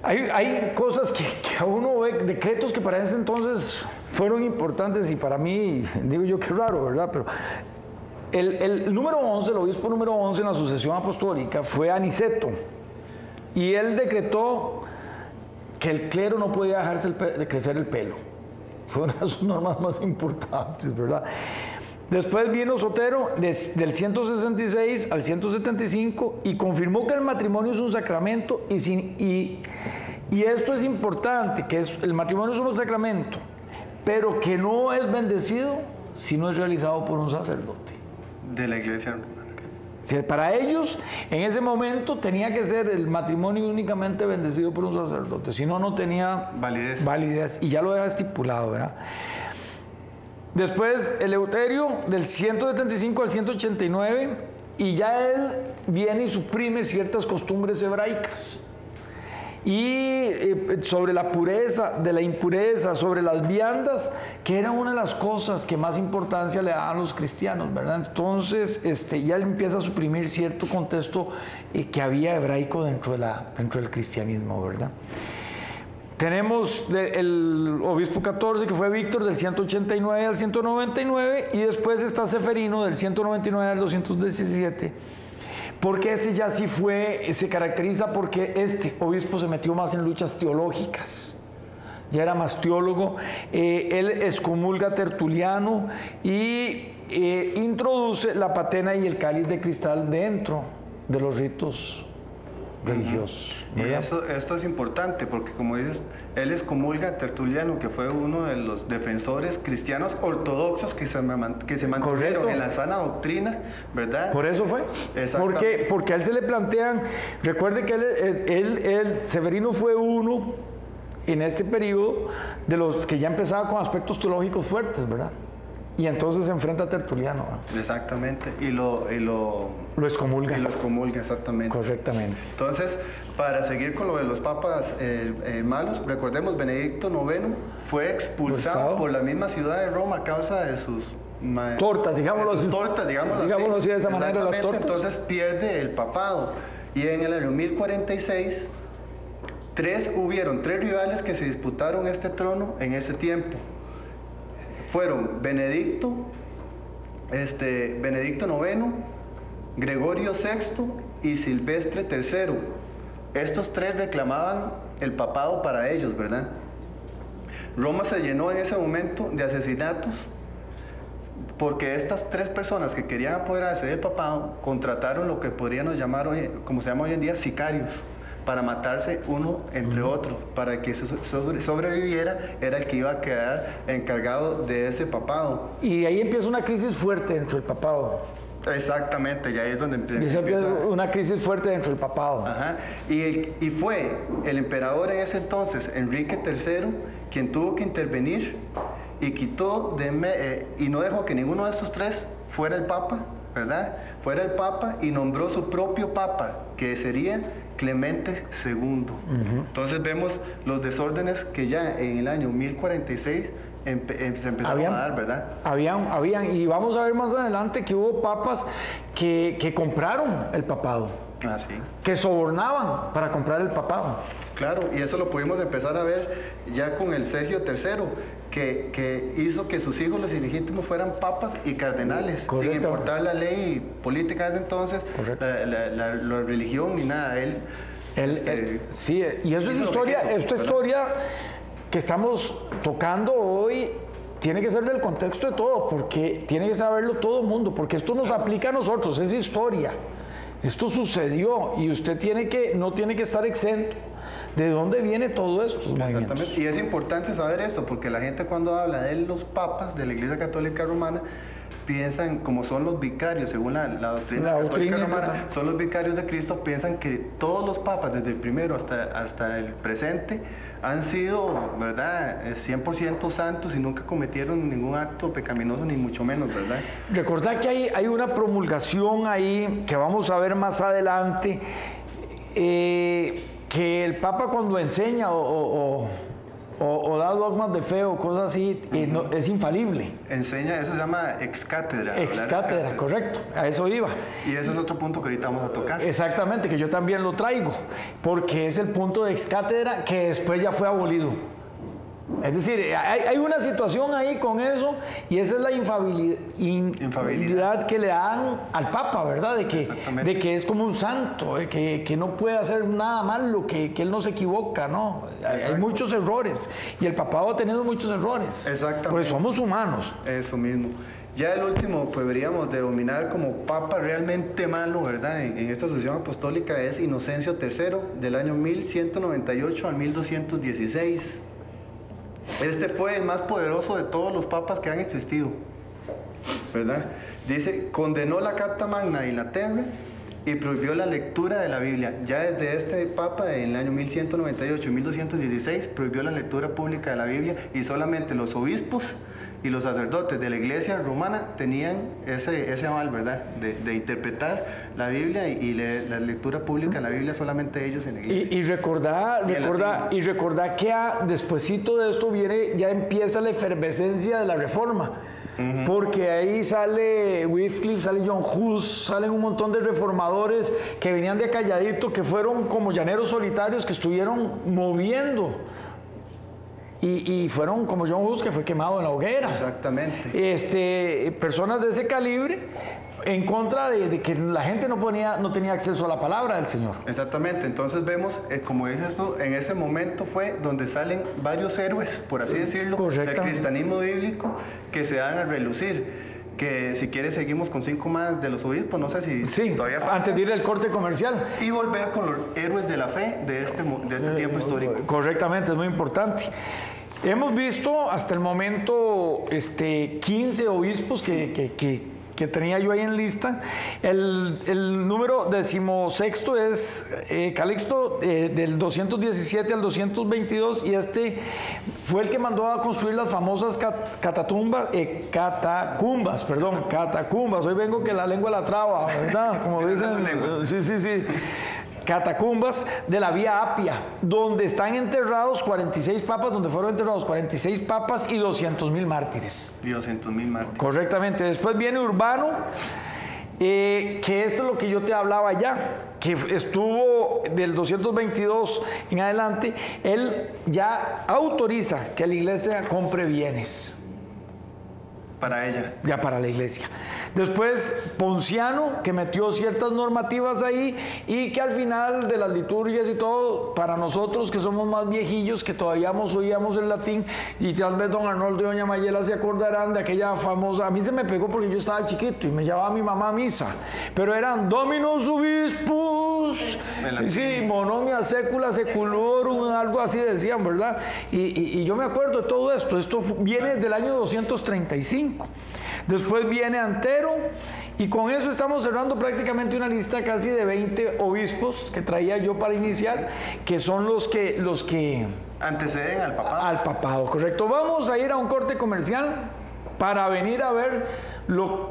hay cosas que a uno ve, decretos que para ese entonces fueron importantes y para mí, digo yo, qué raro, ¿verdad? Pero el número 11, el obispo número 11 en la sucesión apostólica fue Aniceto, y él decretó que el clero no podía dejarse de crecer el pelo. Fue una de sus normas más importantes, ¿verdad? Después vino Sotero del 166 al 175 y confirmó que el matrimonio es un sacramento y esto es importante, que el matrimonio es un sacramento, pero que no es bendecido si no es realizado por un sacerdote. De la iglesia. Para ellos, en ese momento, tenía que ser el matrimonio únicamente bendecido por un sacerdote, si no, no tenía validez, y ya lo deja estipulado, ¿verdad? Después, Eleuterio, del 175 al 189, y ya él viene y suprime ciertas costumbres hebraicas. Y sobre la pureza, de la impureza, sobre las viandas, que era una de las cosas que más importancia le daban los cristianos, ¿verdad? Entonces, ya él empieza a suprimir cierto contexto que había hebraico dentro del cristianismo, ¿verdad? Tenemos el obispo 14, que fue Víctor, del 189 al 199, y después está Seferino, del 199 al 217, porque ya sí se caracteriza porque este obispo se metió más en luchas teológicas, ya era más teólogo. Él excomulga a Tertuliano y introduce la patena y el cáliz de cristal dentro de los ritos religiosos. Y esto es importante porque, como dices, él excomulga a Tertuliano, que fue uno de los defensores cristianos ortodoxos que se mantuvieron en la sana doctrina, ¿verdad? Por eso fue. Porque a él se le plantean, recuerde que Severino fue uno en este periodo de los que ya empezaba con aspectos teológicos fuertes, ¿verdad? Y entonces se enfrenta a Tertuliano. Exactamente, y lo excomulga. Y lo excomulga, exactamente. Correctamente. Entonces, para seguir con lo de los papas malos, recordemos, Benedicto IX fue expulsado por la misma ciudad de Roma a causa de sus tortas, digámoslo así. Digámoslo así de esa manera, las tortas. Entonces pierde el papado. Y en el año 1046, hubieron tres rivales que se disputaron este trono en ese tiempo. Fueron Benedicto IX, Gregorio VI y Silvestre III. Estos tres reclamaban el papado para ellos, ¿verdad? Roma se llenó en ese momento de asesinatos porque estas tres personas que querían apoderarse del papado contrataron lo que podríamos llamar hoy, como se llama hoy en día, sicarios, para matarse uno entre otros, para que sobreviviera, era el que iba a quedar encargado de ese papado. Y ahí empieza una crisis fuerte dentro del papado. Exactamente, ya es donde empieza una crisis fuerte dentro del papado. Ajá. Y fue el emperador en ese entonces, Enrique III, quien tuvo que intervenir y quitó y no dejó que ninguno de estos tres fuera el papa, ¿verdad? Fuera el papa y nombró su propio papa, que sería Clemente II. Entonces vemos los desórdenes que ya en el año 1046 se empezaron a dar, ¿verdad? Habían, y vamos a ver más adelante que hubo papas que compraron el papado. Ah, sí. Que sobornaban para comprar el papado. Claro, y eso lo pudimos empezar a ver ya con el Sergio III, que hizo que sus hijos los ilegítimos fueran papas y cardenales. Correcto. Sin importar la ley política de entonces, la religión ni nada. Sí, y eso es historia, esta historia que estamos tocando hoy tiene que ser del contexto de todo, porque tiene que saberlo todo el mundo, porque esto nos aplica a nosotros, es historia. Esto sucedió y usted no tiene que estar exento de dónde viene todo esto. Exactamente, y es importante saber esto, porque la gente cuando habla de los papas de la Iglesia Católica Romana, piensan, como son los vicarios, según la doctrina católica romana, son los vicarios de Cristo, piensan que todos los papas, desde el primero hasta el presente, han sido, ¿verdad?, 100% santos y nunca cometieron ningún acto pecaminoso, ni mucho menos, ¿verdad? Recordad que hay una promulgación ahí, que vamos a ver más adelante, que el Papa cuando enseña o da dogmas de fe o cosas así, es infalible. Enseña, eso se llama ex cátedra. Ex cátedra, correcto, a eso iba. Y ese es otro punto que ahorita vamos a tocar. Exactamente, que yo también lo traigo, porque es el punto de ex cátedra que después ya fue abolido. Es decir, hay una situación ahí con eso, y esa es la infabilidad que le dan al Papa, ¿verdad? De que es como un santo, que no puede hacer nada malo, que él no se equivoca, ¿no? Hay muchos errores, y el papado ha tenido muchos errores. Exactamente. Porque somos humanos. Eso mismo. Ya el último, pues deberíamos denominar como papa realmente malo, ¿verdad? En esta sucesión apostólica es Inocencio III, del año 1198 al 1216. Este fue el más poderoso de todos los papas que han existido, ¿verdad? Dice, condenó la Carta Magna de Inglaterra y prohibió la lectura de la Biblia. Ya desde este papa, en el año 1198 y 1216, prohibió la lectura pública de la Biblia, y solamente los obispos y los sacerdotes de la Iglesia romana tenían ese aval, ¿verdad?, de interpretar la Biblia y la lectura pública de la Biblia, solamente ellos en la Iglesia. Y recordá que despuesito de esto ya empieza la efervescencia de la Reforma. Porque ahí sale Wycliffe, sale John Hus, salen un montón de reformadores que venían de calladito, que fueron como llaneros solitarios, que estuvieron moviendo. Y fueron como John Hus, que fue quemado en la hoguera. Exactamente. Personas de ese calibre en contra de que la gente no tenía acceso a la palabra del Señor. Exactamente. Entonces vemos, como dices tú, en ese momento fue donde salen varios héroes, por así decirlo, del cristianismo bíblico, que se dan a relucir. Que si quieres seguimos con 5 más de los obispos, no sé si todavía falta. Antes de ir al corte comercial. Y volver con los héroes de la fe de este tiempo histórico. Correctamente, es muy importante. Hemos visto hasta el momento 15 obispos que que tenía yo ahí en lista. El número 16 es Calixto, del 217 al 222, y este fue el que mandó a construir las famosas catacumbas. Hoy vengo que la lengua la traba, ¿verdad? Como dicen. Sí. Catacumbas de la Vía Apia, donde están enterrados 46 papas, donde fueron enterrados 46 papas y 200,000 mártires. Y 200,000 mártires. Correctamente. Después viene Urbano, que esto es lo que yo te hablaba ya, que estuvo del 222 en adelante. Él ya autoriza que la iglesia compre bienes. Para ella. Ya para la iglesia. Después Ponciano, que metió ciertas normativas ahí y que al final de las liturgias y todo, para nosotros que somos más viejillos, que todavía oíamos el latín, y tal vez don Arnoldo y doña Mayela se acordarán de aquella famosa, a mí se me pegó porque yo estaba chiquito y me llevaba mi mamá a misa, pero eran Dominus Ubispus, sí, Monomia Secula Seculorum, algo así decían, ¿verdad? Y yo me acuerdo de todo esto viene del año 235. Después viene Antero, y con eso estamos cerrando prácticamente una lista casi de 20 obispos que traía yo para iniciar, que son los que anteceden al papado. Al papado, correcto. Vamos a ir a un corte comercial para venir a ver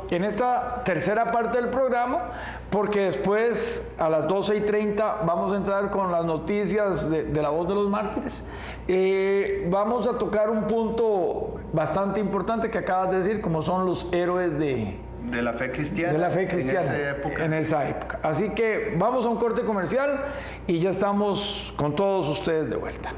en esta tercera parte del programa, porque después a las 12:30 vamos a entrar con las noticias de la voz de los mártires. Vamos a tocar un punto bastante importante que acabas de decir, como son los héroes de la fe cristiana. De la fe cristiana en esa época. Así que vamos a un corte comercial y ya estamos con todos ustedes de vuelta.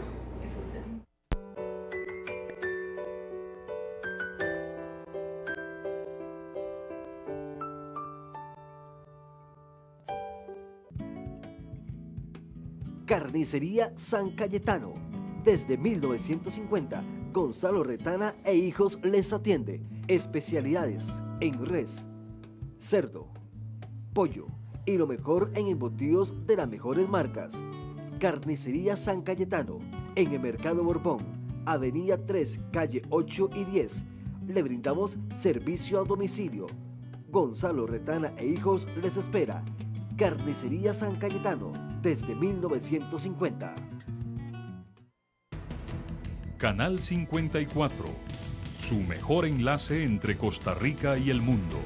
Carnicería San Cayetano. Desde 1950, Gonzalo Retana e Hijos les atiende. Especialidades en res, cerdo, pollo y lo mejor en embutidos de las mejores marcas. Carnicería San Cayetano, en el Mercado Borbón, Avenida 3, calle 8 y 10. Le brindamos servicio a domicilio. Gonzalo Retana e Hijos les espera. Carnicería San Cayetano, desde 1950. Canal 54, su mejor enlace entre Costa Rica y el mundo.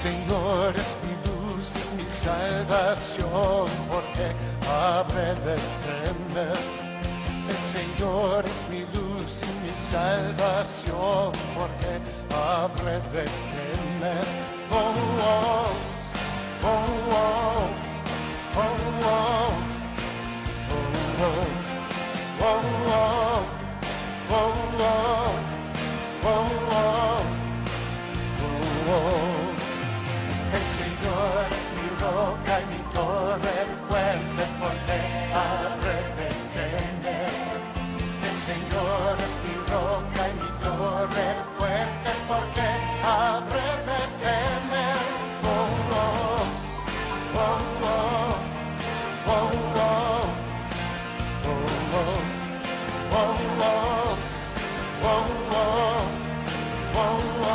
Señor es mi luz y mi salvación, porque habré de temer. El Señor es mi luz y mi salvación, porque habré de temer. Oh, oh, oh, oh, oh, oh, oh, oh, oh, oh, oh, oh, oh. El Señor es mi roca y mi torre fuerte, porque habré de temer. El Señor es mi roca y mi torre fuerte, porque habré de temer. Oh, oh, oh, oh, oh, oh, oh, oh, oh, oh, oh, oh.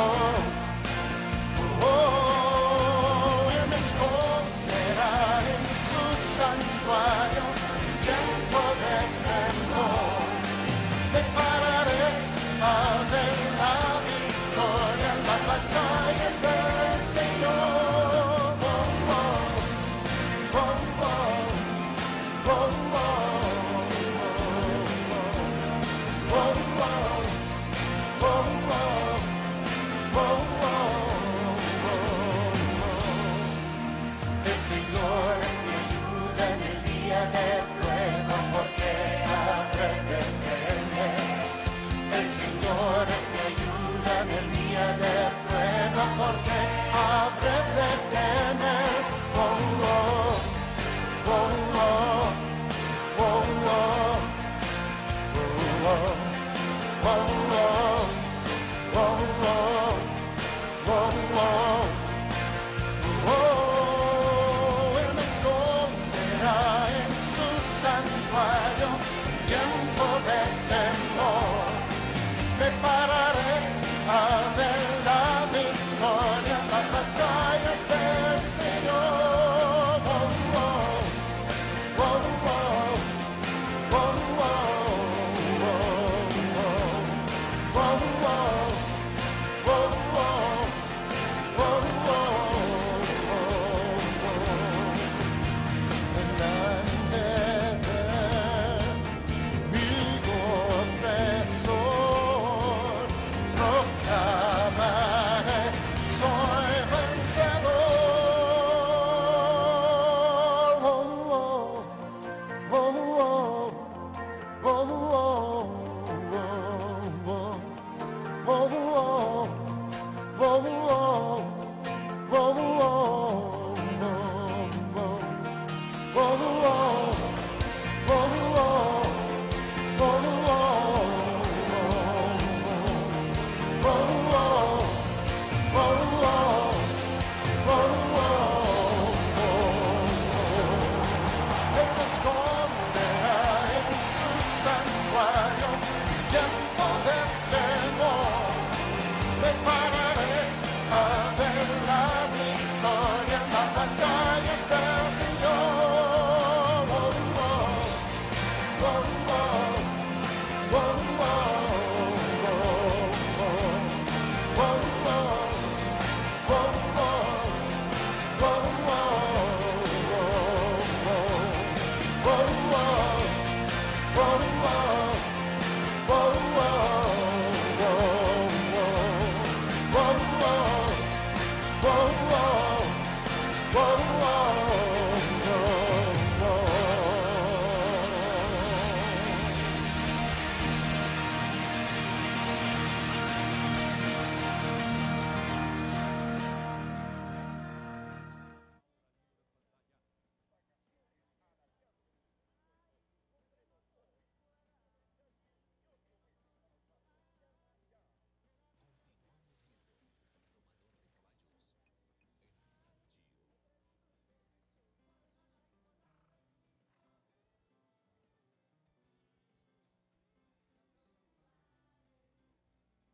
Porque habré de temer.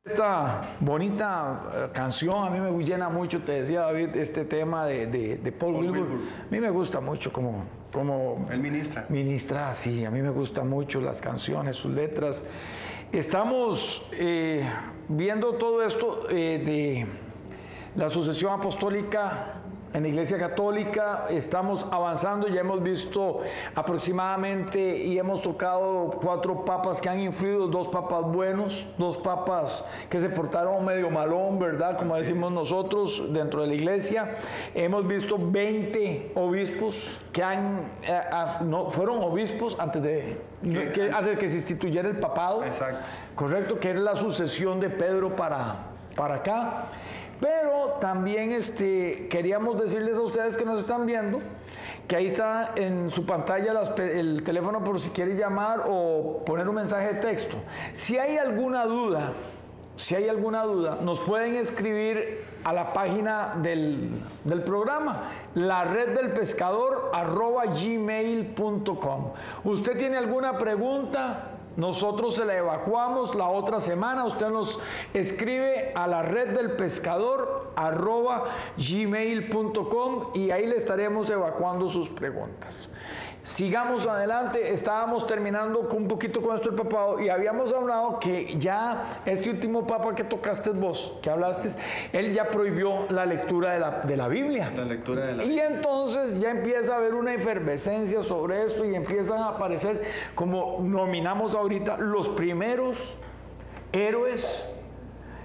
Esta bonita canción a mí me llena mucho, te decía David, este tema de Paul Wilbur. A mí me gusta mucho como él ministra, sí, a mí me gustan mucho las canciones, sus letras. Estamos viendo todo esto de la sucesión apostólica en la Iglesia Católica. Estamos avanzando, ya hemos visto aproximadamente y hemos tocado 4 papas que han influido, 2 papas buenos, 2 papas que se portaron medio malón, ¿verdad? Como decimos nosotros dentro de la Iglesia. Hemos visto 20 obispos que fueron obispos antes de que se instituyera el papado. Exacto. Correcto, que es la sucesión de Pedro para acá. Pero también queríamos decirles a ustedes que nos están viendo que ahí está en su pantalla el teléfono por si quiere llamar o poner un mensaje de texto. Si hay alguna duda, nos pueden escribir a la página del programa, lareddelpescador@gmail.com. ¿Usted tiene alguna pregunta? Nosotros se la evacuamos la otra semana. Usted nos escribe a lareddelpescador@gmail.com y ahí le estaremos evacuando sus preguntas. Sigamos adelante. Estábamos terminando un poquito con esto del papado y habíamos hablado que ya este último papa que tocaste vos, que hablaste, él ya prohibió la lectura de la Biblia. La lectura de la Biblia. Y entonces ya empieza a haber una efervescencia sobre esto y empiezan a aparecer, como nominamos ahorita, los primeros héroes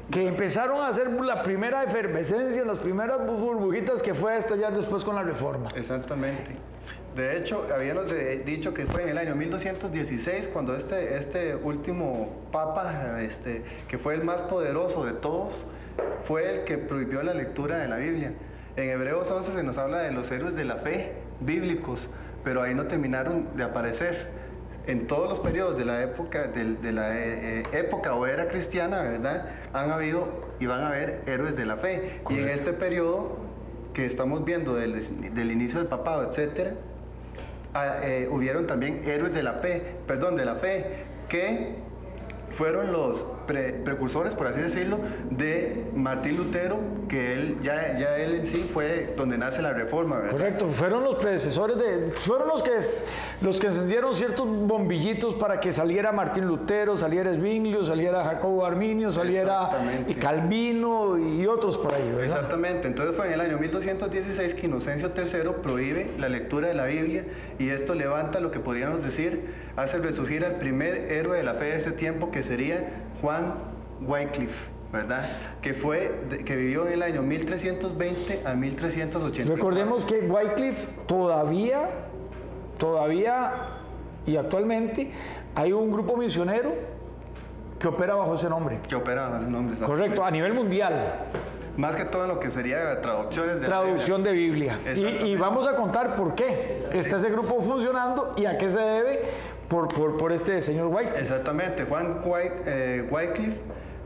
que empezaron a hacer la primera efervescencia, las primeras burbujitas que fue a estallar después con la Reforma. Exactamente. De hecho, habíamos dicho que fue en el año 1216 cuando este último papa, que fue el más poderoso de todos, fue el que prohibió la lectura de la Biblia. En Hebreos 11 se nos habla de los héroes de la fe bíblicos, pero ahí no terminaron de aparecer. en todos los periodos de la época, época o era cristiana, ¿verdad? Han habido y van a haber héroes de la fe. Correcto. Y en este periodo que estamos viendo del inicio del papado, etcétera, hubieron también héroes de la fe, que fueron los precursores, por así decirlo, de Martín Lutero, que él en sí fue donde nace la Reforma, ¿verdad? Correcto, fueron los predecesores fueron los que encendieron ciertos bombillitos para que saliera Martín Lutero, saliera Zwinglio, saliera Jacobo Arminio, saliera Calvino y otros por ahí, ¿verdad? Exactamente, entonces fue en el año 1216 que Inocencio III prohíbe la lectura de la Biblia, y esto levanta lo que podríamos decir, hace resurgir al primer héroe de la fe de ese tiempo, que sería Juan Wycliffe, ¿verdad? Que vivió en el año 1320 a 1380. Recordemos que Wycliffe todavía y actualmente hay un grupo misionero que opera bajo ese nombre. Correcto, a nivel mundial. Más que todo lo que sería traducción de Biblia. Y vamos a contar por qué está ese grupo funcionando y a qué se debe por este señor Wycliffe. Exactamente, Juan Wycliffe.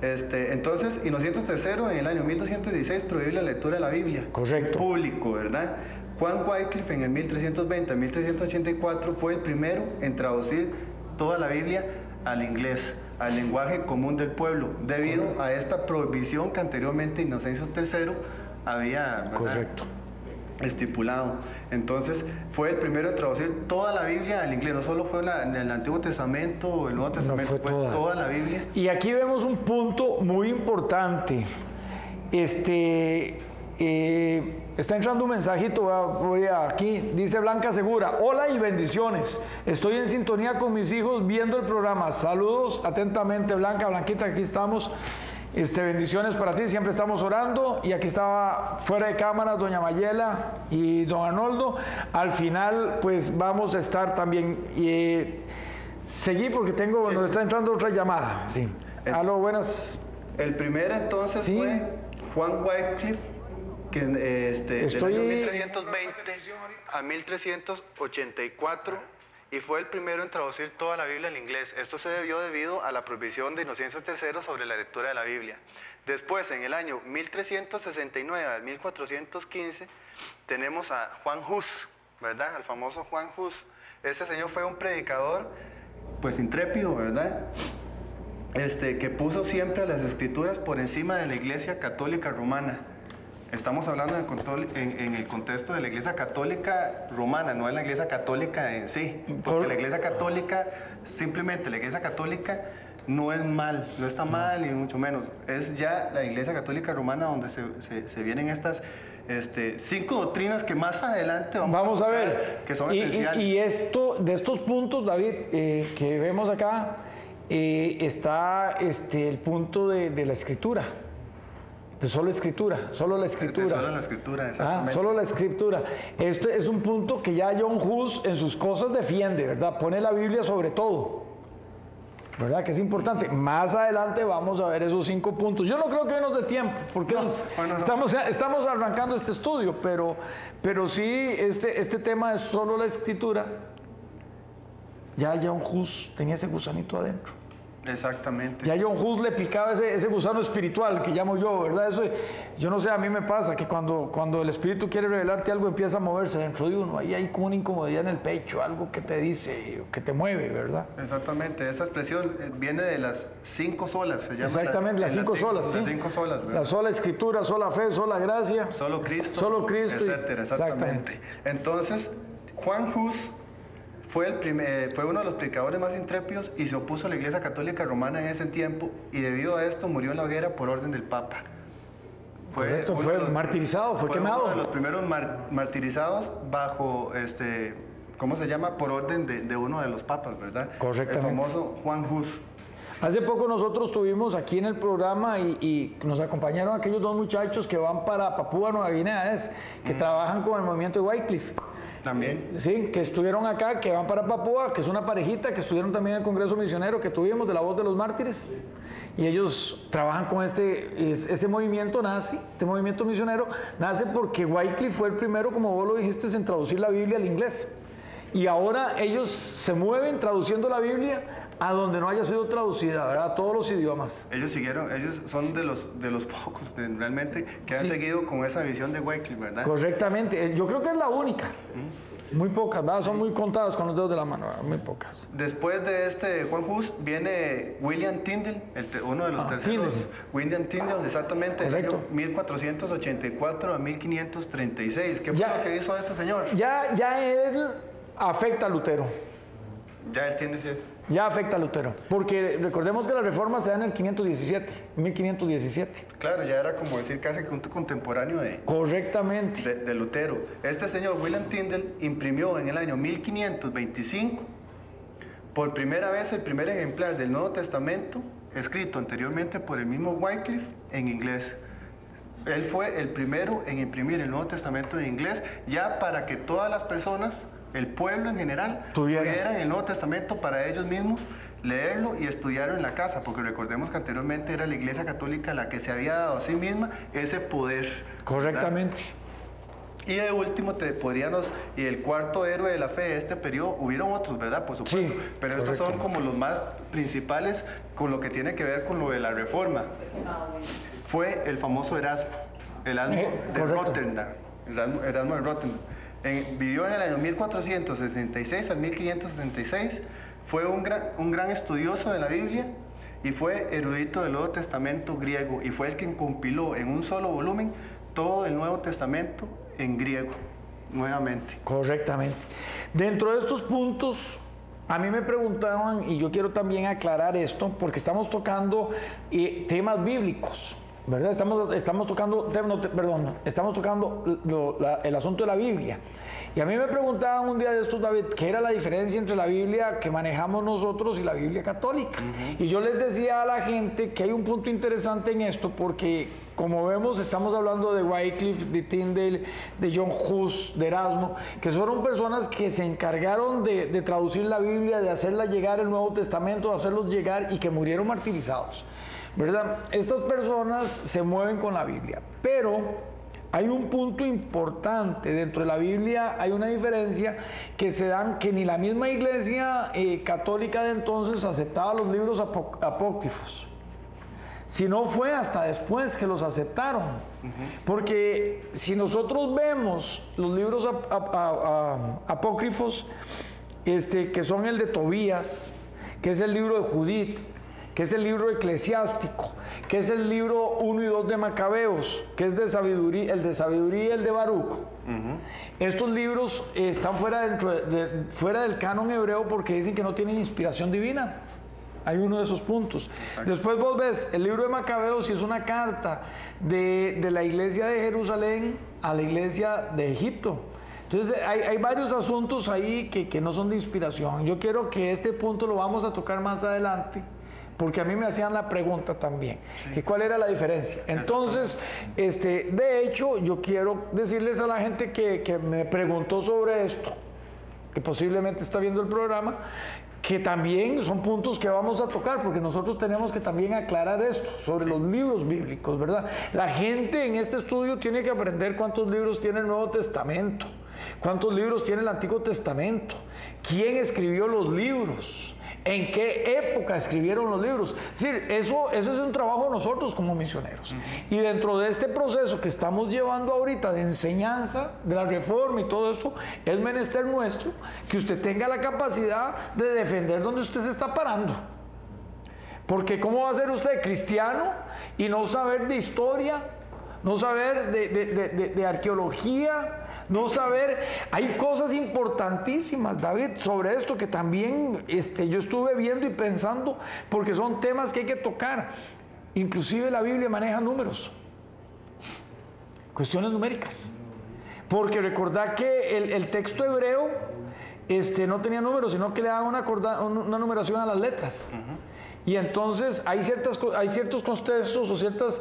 Entonces, Inocencio III en el año 1216 prohíbe la lectura de la Biblia. Correcto. Público, ¿verdad? Juan Wycliffe en el 1320 a 1384 fue el primero en traducir toda la Biblia al inglés, al lenguaje común del pueblo, debido a esta prohibición que anteriormente Inocencio III había, ¿verdad?, correcto, estipulado. Entonces fue el primero en traducir toda la Biblia al inglés, no solo fue en el Antiguo Testamento o el Nuevo Testamento, fue toda la Biblia. Y aquí vemos un punto muy importante. Está entrando un mensajito, voy aquí, dice Blanca Segura: hola y bendiciones, estoy en sintonía con mis hijos viendo el programa, saludos atentamente. Blanquita, aquí estamos, bendiciones para ti, siempre estamos orando. Y aquí estaba fuera de cámara doña Mayela y don Arnoldo. Al final pues vamos a estar también, seguí porque nos está entrando otra llamada. Sí. Aló, buenas. El primero entonces fue Juan Wycliffe, que del año 1320 a 1384, y fue el primero en traducir toda la Biblia al inglés. Esto se debió debido a la prohibición de Inocencio III sobre la lectura de la Biblia. Después, en el año 1369 al 1415, tenemos a Juan Hus, ¿verdad? Al famoso Juan Hus. Este señor fue un predicador, pues intrépido, ¿verdad? Que puso siempre a las escrituras por encima de la Iglesia Católica Romana. Estamos hablando en el contexto de la Iglesia Católica Romana, no en la Iglesia Católica en sí. Porque la Iglesia Católica, simplemente la Iglesia Católica no es mal, no está mal ni mucho menos. Es ya la Iglesia Católica Romana donde se vienen estas 5 doctrinas que más adelante vamos a ver, que son esenciales. Y de estos puntos, David, que vemos acá, está el punto de la escritura. Pues solo la escritura. Solo la escritura, exactamente. Solo la escritura. Esto es un punto que ya John Hus en sus cosas defiende, ¿verdad? Pone la Biblia sobre todo, ¿verdad? Que es importante. Más adelante vamos a ver esos 5 puntos. Yo no creo que nos dé tiempo, porque estamos arrancando este estudio, pero sí, este tema es solo la escritura. Ya John Hus tenía ese gusanito adentro. Exactamente. Ya John Hus le picaba ese gusano espiritual que llamo yo, ¿verdad? Eso, yo no sé, a mí me pasa que cuando el Espíritu quiere revelarte algo, empieza a moverse dentro de uno. Ahí hay como una incomodidad en el pecho, algo que te dice, que te mueve, ¿verdad? Exactamente, esa expresión viene de las 5 solas, se llama. Exactamente, las 5 solas, sí. Las 5 solas, ¿verdad? La sola escritura, sola fe, sola gracia. Solo Cristo, etcétera, exactamente. Entonces, Juan Hus fue uno de los predicadores más intrépidos y se opuso a la Iglesia Católica Romana en ese tiempo, y debido a esto murió en la hoguera por orden del Papa. Fue martirizado, fue quemado. Fue uno de los primeros martirizados bajo, ¿cómo se llama? Por orden de uno de los papas, ¿verdad? Correctamente. El famoso Juan Hus. Hace poco nosotros tuvimos aquí en el programa y nos acompañaron aquellos 2 muchachos que van para Papúa Nueva Guinea, que trabajan con el movimiento de Wycliffe. También. Sí, que estuvieron acá, que van para Papúa, que es una parejita, que estuvieron también en el Congreso Misionero que tuvimos de la Voz de los Mártires. Y ellos trabajan con este movimiento este movimiento misionero nace porque Wycliffe fue el primero, como vos lo dijiste, en traducir la Biblia al inglés. y ahora ellos se mueven traduciendo la Biblia a donde no haya sido traducida, ¿verdad? A todos los idiomas. Ellos son de los pocos realmente que han seguido con esa visión de Wycliffe, ¿verdad? Correctamente, yo creo que es la única. Muy pocas, ¿verdad? Son muy contadas con los dedos de la mano, ¿verdad? Muy pocas. Después de Juan Hus viene William Tyndale, uno de los terceros. Tyndale. William Tyndale, exactamente, del año 1484 a 1536. ¿Qué fue lo que hizo ese señor? Ya él afecta a Lutero. Ya él tiene cierto. Ya afecta a Lutero, porque recordemos que la reforma se da en el 1517. Claro, ya era como decir casi que un contemporáneo Correctamente. de Lutero. Este señor William Tyndale imprimió en el año 1525 por primera vez el primer ejemplar del Nuevo Testamento, escrito anteriormente por el mismo Wycliffe en inglés. Él fue el primero en imprimir el Nuevo Testamento en inglés, ya para que todas las personas, el pueblo en general, tuvieran el Nuevo Testamento para ellos mismos, leerlo y estudiarlo en la casa, porque recordemos que anteriormente era la Iglesia Católica la que se había dado a sí misma ese poder. Correctamente. ¿Verdad? Y de último y el cuarto héroe de la fe de este periodo, hubieron otros, ¿verdad? Por supuesto, sí, pero estos son como los más principales con lo que tiene que ver con lo de la Reforma. Fue el famoso Erasmo de Rotterdam. Erasmo de Rotterdam. Vivió en el año 1466 al 1566, fue un gran estudioso de la Biblia y fue erudito del Nuevo Testamento griego, y fue el que compiló en un solo volumen todo el Nuevo Testamento en griego, nuevamente. Correctamente. Dentro de estos puntos, a mí me preguntaban, y yo quiero también aclarar esto, porque estamos tocando temas bíblicos, ¿verdad? Estamos tocando el asunto de la Biblia. Y a mí me preguntaban un día de estos, David, ¿qué era la diferencia entre la Biblia que manejamos nosotros y la Biblia católica? Y yo les decía a la gente que hay un punto interesante en esto, porque como vemos estamos hablando de Wycliffe, de Tyndale, de John Hus, de Erasmo, que fueron personas que se encargaron de traducir la Biblia, de hacerla llegar el Nuevo Testamento, de hacerlos llegar, y que murieron martirizados, ¿verdad? Estas personas se mueven con la Biblia, pero hay un punto importante. Dentro de la Biblia hay una diferencia que se dan, que ni la misma Iglesia católica de entonces aceptaba los libros apócrifos, sino fue hasta después que los aceptaron. Porque si nosotros vemos los libros apócrifos, que son el de Tobías, que es el libro de Judith, que es el libro eclesiástico, que es el libro 1 y 2 de Macabeos, que es de sabiduría, el de sabiduría y el de Baruch. Estos libros están fuera del canon hebreo porque dicen que no tienen inspiración divina. Hay uno de esos puntos. Exacto. Después vos ves el libro de Macabeos y es una carta de la iglesia de Jerusalén a la iglesia de Egipto. Entonces hay varios asuntos ahí que no son de inspiración. Yo quiero que este punto lo vamos a tocar más adelante, porque a mí me hacían la pregunta también, que cuál era la diferencia. Entonces, de hecho, yo quiero decirles a la gente que me preguntó sobre esto, que posiblemente está viendo el programa, que también son puntos que vamos a tocar, porque nosotros tenemos que también aclarar esto, sobre los libros bíblicos, ¿verdad? La gente en este estudio tiene que aprender cuántos libros tiene el Nuevo Testamento, cuántos libros tiene el Antiguo Testamento, quién escribió los libros, en qué época escribieron los libros. Es decir, eso es un trabajo de nosotros como misioneros. Y dentro de este proceso que estamos llevando ahorita de enseñanza, de la Reforma y todo esto, es menester nuestro que usted tenga la capacidad de defender donde usted se está parando. Porque ¿cómo va a ser usted cristiano y no saber de historia, no saber de arqueología, no saber? Hay cosas importantísimas, David, sobre esto que también yo estuve viendo y pensando, porque son temas que hay que tocar. Inclusive la Biblia maneja números, cuestiones numéricas, porque recordad que el texto hebreo no tenía números, sino que le daban una numeración a las letras. Y entonces hay ciertos contextos o ciertas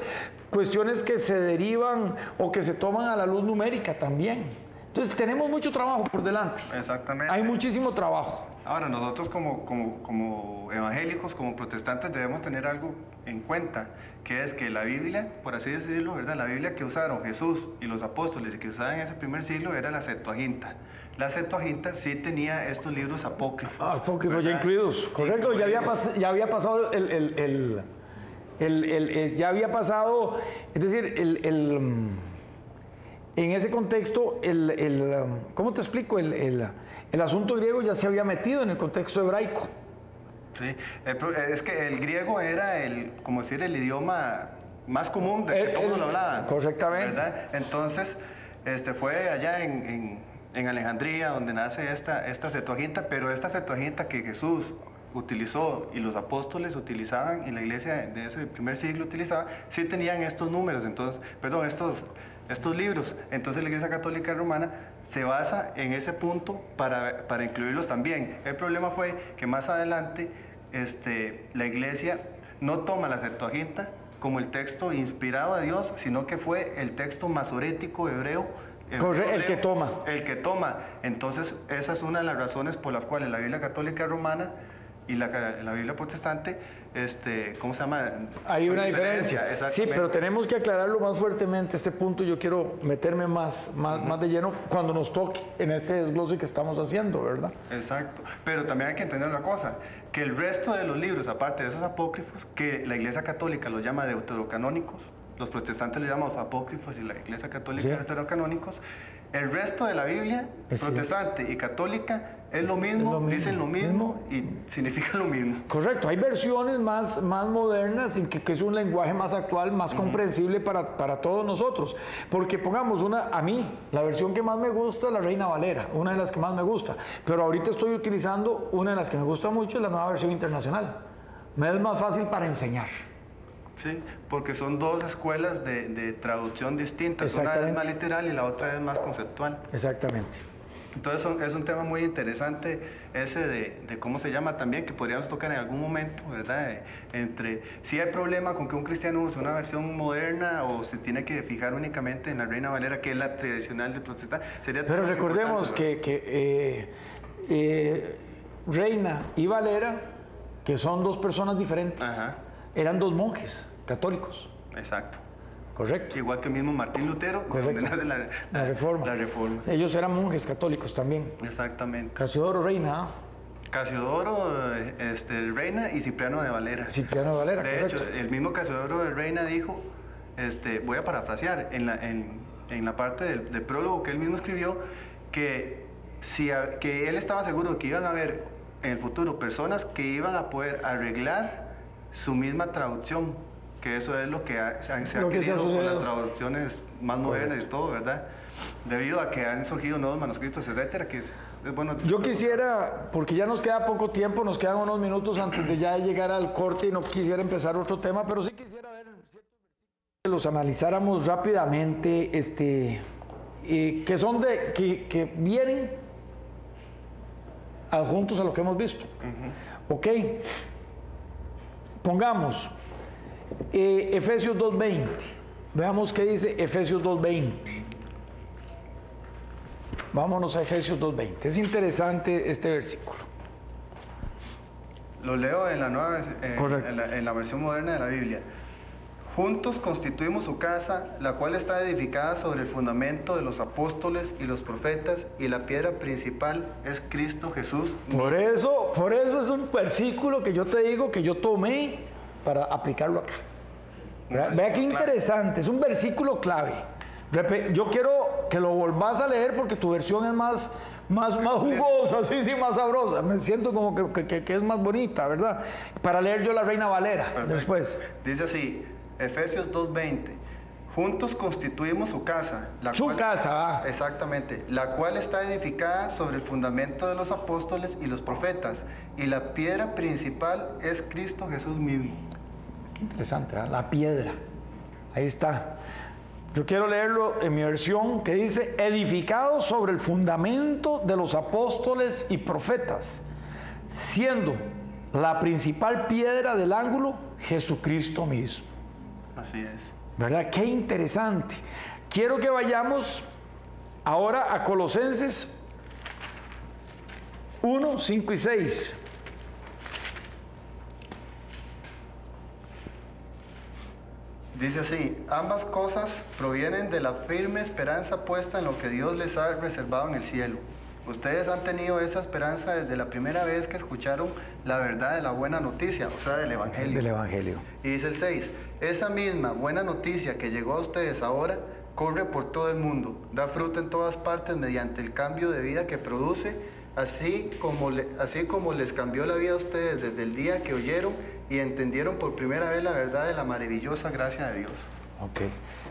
cuestiones que se derivan o que se toman a la luz numérica también. Entonces tenemos mucho trabajo por delante. Exactamente. Hay muchísimo trabajo. Ahora, nosotros como evangélicos, como protestantes, debemos tener algo en cuenta, que es que la Biblia, por así decirlo, ¿verdad? La Biblia que usaron Jesús y los apóstoles y que usaban en ese primer siglo era la Septuaginta. la Septuaginta sí tenía estos libros apócrifos. Apócrifos ya incluidos, correcto. Ya había pasado ya había pasado, es decir, en ese contexto, ¿cómo te explico? El asunto griego ya se había metido en el contexto hebraico. Sí, es que el griego era como decir, el idioma más común de que todos lo hablaban. Correctamente. ¿Verdad? Entonces, fue allá en Alejandría donde nace esta Septuaginta, pero esta Septuaginta que Jesús utilizó y los apóstoles utilizaban, y la iglesia de ese primer siglo utilizaba, sí tenían estos números, entonces, perdón, estos libros. Entonces la Iglesia Católica Romana se basa en ese punto para incluirlos también. El problema fue que más adelante la Iglesia no toma la Septuaginta como el texto inspirado de Dios, sino que fue el texto masorético hebreo. El que toma. El que toma. Entonces, esa es una de las razones por las cuales la Biblia Católica Romana y la Biblia protestante, ¿cómo se llama? Hay una diferencia. Sí, pero tenemos que aclararlo más fuertemente. Este punto yo quiero meterme más de lleno cuando nos toque en este desglose que estamos haciendo, ¿verdad? Exacto. Pero también hay que entender una cosa, que el resto de los libros, aparte de esos apócrifos, que la Iglesia Católica los llama deuterocanónicos, los protestantes los llaman apócrifos y la Iglesia Católica deuterocanónicos, el resto de la Biblia, protestante y católica, es lo mismo, dicen lo mismo y significa lo mismo. Correcto, hay versiones más modernas, que es un lenguaje más actual, más comprensible para todos nosotros. Porque pongamos a mí, la versión que más me gusta es la Reina Valera, una de las que más me gusta. Pero ahorita estoy utilizando una de las que me gusta mucho, es la Nueva Versión Internacional. Me es más fácil para enseñar. Sí, porque son dos escuelas de traducción distintas, una es más literal y la otra es más conceptual. Exactamente. Entonces es un tema muy interesante ese de cómo se llama también, que podríamos tocar en algún momento, ¿verdad? Si hay problema con que un cristiano use una versión moderna o se tiene que fijar únicamente en la Reina Valera, que es la tradicional de protestante. Pero recordemos que Reina y Valera, que son dos personas diferentes, eran dos monjes católicos. Exacto. Correcto. Igual que el mismo Martín Lutero, correcto, donde nace la Reforma. Ellos eran monjes católicos también. Exactamente. Casiodoro Reina. Casiodoro, Reina y Cipriano de Valera. Cipriano de Valera, de hecho, el mismo Casiodoro de Reina dijo, voy a parafrasear, en la parte del prólogo que él mismo escribió, que él estaba seguro de que iban a haber en el futuro personas que iban a poder arreglar su misma traducción, que eso es lo que se ha querido con las traducciones más modernas y todo, ¿verdad? Debido a que han surgido nuevos manuscritos, etcétera, que es bueno. Yo quisiera, porque ya nos queda poco tiempo, nos quedan unos minutos antes de ya llegar al corte y no quisiera empezar otro tema, pero sí quisiera ver que los analizáramos rápidamente, que son que vienen adjuntos a lo que hemos visto. Ok. Pongamos Efesios 2:20. Veamos qué dice Efesios 2:20. Vámonos a Efesios 2:20. Es interesante este versículo. Lo leo en la versión moderna de la Biblia. Juntos constituimos su casa, la cual está edificada sobre el fundamento de los apóstoles y los profetas, y la piedra principal es Cristo Jesús. Por eso es un versículo que yo te digo que yo tomé para aplicarlo acá. Vea qué interesante, es un versículo clave. Yo quiero que lo volvás a leer porque tu versión es más jugosa, sí, más sabrosa. Me siento como que es más bonita, ¿verdad? Para leer yo la Reina Valera. Perfecto. Después. Dice así, Efesios 2:20. Juntos constituimos su casa. Exactamente. La cual está edificada sobre el fundamento de los apóstoles y los profetas. Y la piedra principal es Cristo Jesús mismo. Qué interesante, ¿eh? La piedra. Ahí está. Yo quiero leerlo en mi versión que dice, edificado sobre el fundamento de los apóstoles y profetas, siendo la principal piedra del ángulo Jesucristo mismo. Así es. ¿Verdad? Qué interesante. Quiero que vayamos ahora a Colosenses 1, 5 y 6. Dice así, ambas cosas provienen de la firme esperanza puesta en lo que Dios les ha reservado en el cielo, Ustedes han tenido esa esperanza desde la primera vez que escucharon la verdad de la buena noticia, o sea, del Evangelio. Del Evangelio. Y dice el 6, esa misma buena noticia que llegó a ustedes ahora, corre por todo el mundo, da fruto en todas partes mediante el cambio de vida que produce, así como les cambió la vida a ustedes desde el día que oyeron y entendieron por primera vez la verdad de la maravillosa gracia de Dios. Ok,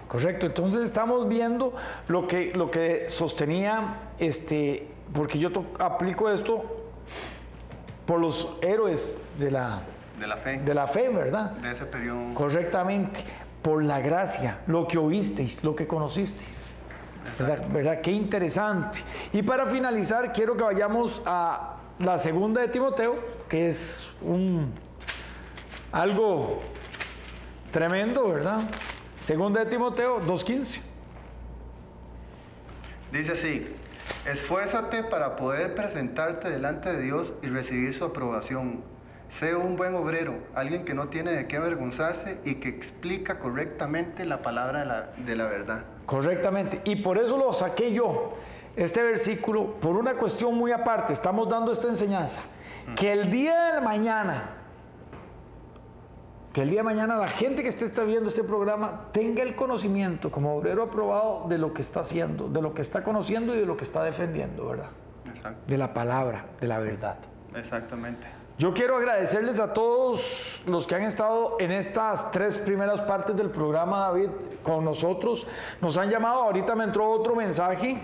correcto. Entonces estamos viendo lo que sostenía, porque yo aplico esto por los héroes de la fe, ¿verdad? De ese periodo. Correctamente, por la gracia, lo que oísteis, lo que conocisteis. ¿Verdad? Qué interesante. Y para finalizar, quiero que vayamos a la segunda de Timoteo, que es algo tremendo, ¿verdad? Segunda de Timoteo 2:15. Dice así, esfuérzate para poder presentarte delante de Dios y recibir su aprobación. Sé un buen obrero, alguien que no tiene de qué avergonzarse y que explica correctamente la palabra de la verdad. Correctamente, y por eso lo saqué yo, este versículo, por una cuestión muy aparte. Estamos dando esta enseñanza, que el día de mañana la gente que está viendo este programa tenga el conocimiento como obrero aprobado de lo que está haciendo, de lo que está conociendo y de lo que está defendiendo, ¿verdad? Exacto. De la palabra, de la verdad. Exactamente. Yo quiero agradecerles a todos los que han estado en estas 3 primeras partes del programa, David, con nosotros. Nos han llamado, ahorita me entró otro mensaje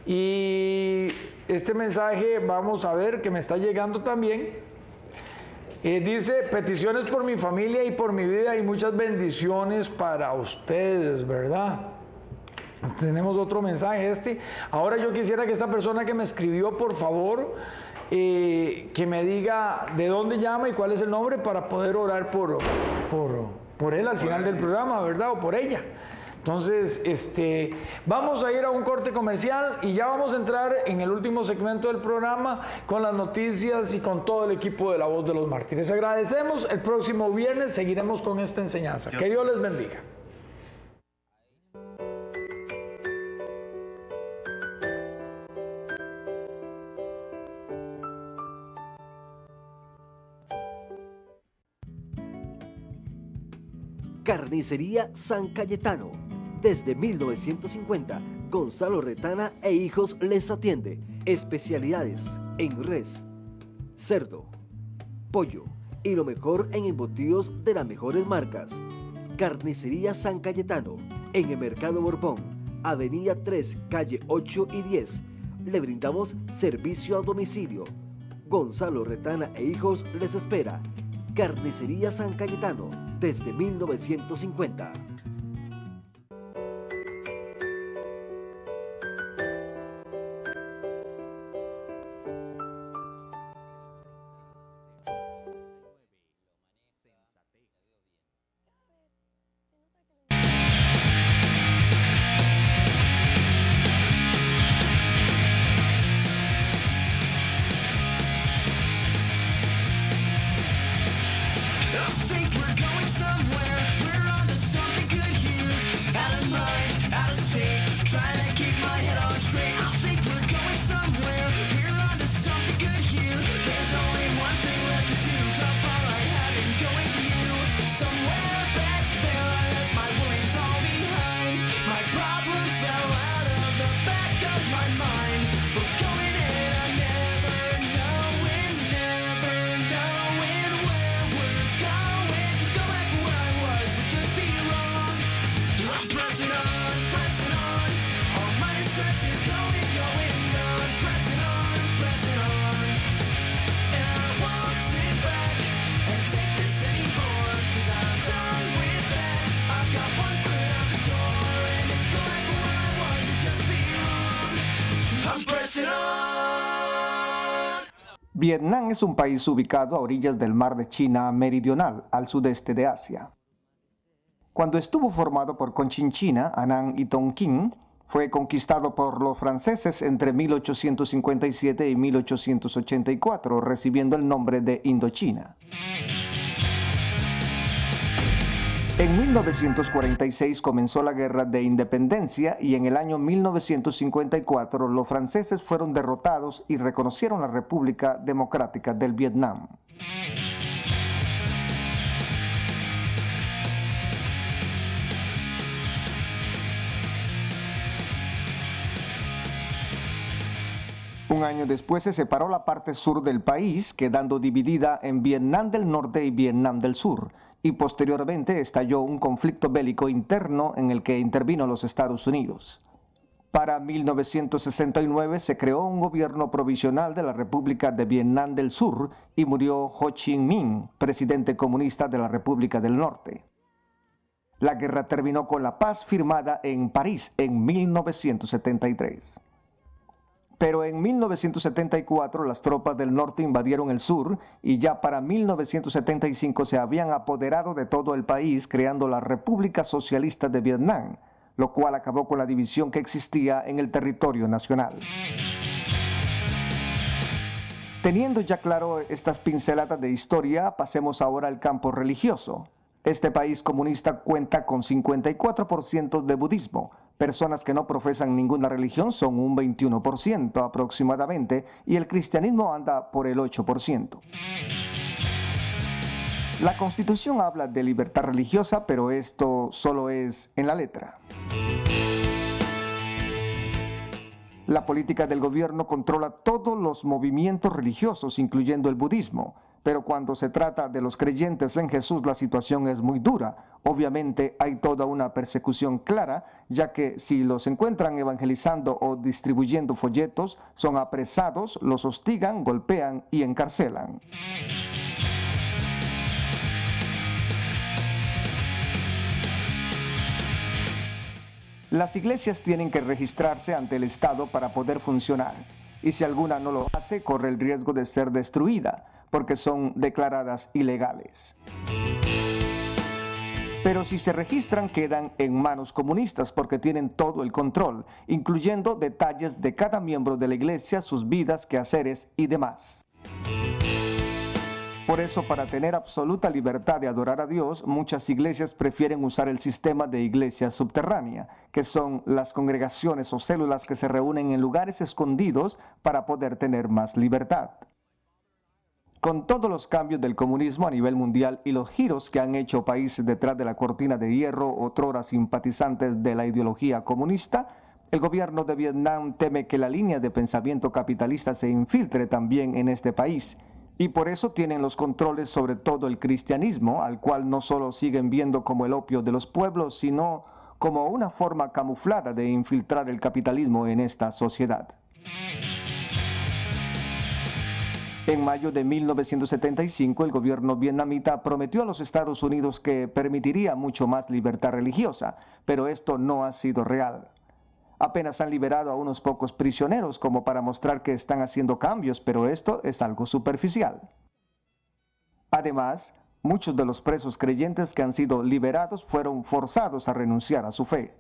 y este mensaje vamos a ver que me está llegando también. Dice, peticiones por mi familia y por mi vida y muchas bendiciones para ustedes, ¿verdad? Tenemos otro mensaje Ahora yo quisiera que esta persona que me escribió, por favor, que me diga de dónde llama y cuál es el nombre para poder orar por él al final del programa, ¿verdad? O por ella. Entonces, vamos a ir a un corte comercial y ya vamos a entrar en el último segmento del programa con las noticias y con todo el equipo de La Voz de los Mártires. Agradecemos. El próximo viernes seguiremos con esta enseñanza. Que Dios les bendiga. Carnicería San Cayetano. Desde 1950, Gonzalo Retana e Hijos les atiende. Especialidades en res, cerdo, pollo y lo mejor en embutidos de las mejores marcas. Carnicería San Cayetano, en el Mercado Borbón, Avenida 3, calle 8 y 10. Le brindamos servicio a domicilio. Gonzalo Retana e Hijos les espera. Carnicería San Cayetano, desde 1950. Vietnam es un país ubicado a orillas del mar de China Meridional, al sudeste de Asia. Cuando estuvo formado por Conchinchina, Anán y Tonkin, fue conquistado por los franceses entre 1857 y 1884, recibiendo el nombre de Indochina. En 1946 comenzó la Guerra de Independencia y en el año 1954 los franceses fueron derrotados y reconocieron la República Democrática del Vietnam. Un año después se separó la parte sur del país, quedando dividida en Vietnam del Norte y Vietnam del Sur, y posteriormente estalló un conflicto bélico interno en el que intervino los Estados Unidos. Para 1969 se creó un gobierno provisional de la República de Vietnam del Sur y murió Ho Chi Minh, presidente comunista de la República del Norte. La guerra terminó con la paz firmada en París en 1973. Pero en 1974 las tropas del norte invadieron el sur y ya para 1975 se habían apoderado de todo el país, creando la República Socialista de Vietnam, lo cual acabó con la división que existía en el territorio nacional. Teniendo ya claro estas pinceladas de historia, pasemos ahora al campo religioso. Este país comunista cuenta con 54% de budismo. Personas que no profesan ninguna religión son un 21% aproximadamente y el cristianismo anda por el 8%. La Constitución habla de libertad religiosa, pero esto solo es en la letra. La política del gobierno controla todos los movimientos religiosos, incluyendo el budismo. Pero cuando se trata de los creyentes en Jesús, la situación es muy dura. Obviamente hay toda una persecución clara, ya que si los encuentran evangelizando o distribuyendo folletos, son apresados, los hostigan, golpean y encarcelan. Las iglesias tienen que registrarse ante el Estado para poder funcionar, y si alguna no lo hace, corre el riesgo de ser destruida, porque son declaradas ilegales. Pero si se registran, quedan en manos comunistas porque tienen todo el control, incluyendo detalles de cada miembro de la iglesia, sus vidas, quehaceres y demás. Por eso, para tener absoluta libertad de adorar a Dios, muchas iglesias prefieren usar el sistema de iglesia subterránea, que son las congregaciones o células que se reúnen en lugares escondidos para poder tener más libertad. Con todos los cambios del comunismo a nivel mundial y los giros que han hecho países detrás de la cortina de hierro, otrora simpatizantes de la ideología comunista, el gobierno de Vietnam teme que la línea de pensamiento capitalista se infiltre también en este país, y por eso tienen los controles sobre todo el cristianismo, al cual no solo siguen viendo como el opio de los pueblos, sino como una forma camuflada de infiltrar el capitalismo en esta sociedad. En mayo de 1975, el gobierno vietnamita prometió a los Estados Unidos que permitiría mucho más libertad religiosa, pero esto no ha sido real. Apenas han liberado a unos pocos prisioneros como para mostrar que están haciendo cambios, pero esto es algo superficial. Además, muchos de los presos creyentes que han sido liberados fueron forzados a renunciar a su fe.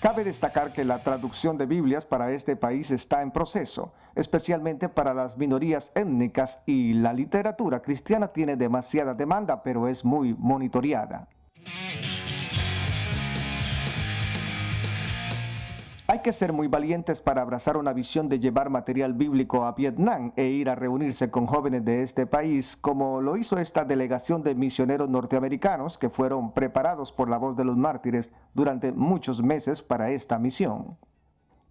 Cabe destacar que la traducción de Biblias para este país está en proceso, especialmente para las minorías étnicas, y la literatura cristiana tiene demasiada demanda, pero es muy monitoreada. Hay que ser muy valientes para abrazar una visión de llevar material bíblico a Vietnam e ir a reunirse con jóvenes de este país, como lo hizo esta delegación de misioneros norteamericanos que fueron preparados por la Voz de los Mártires durante muchos meses para esta misión.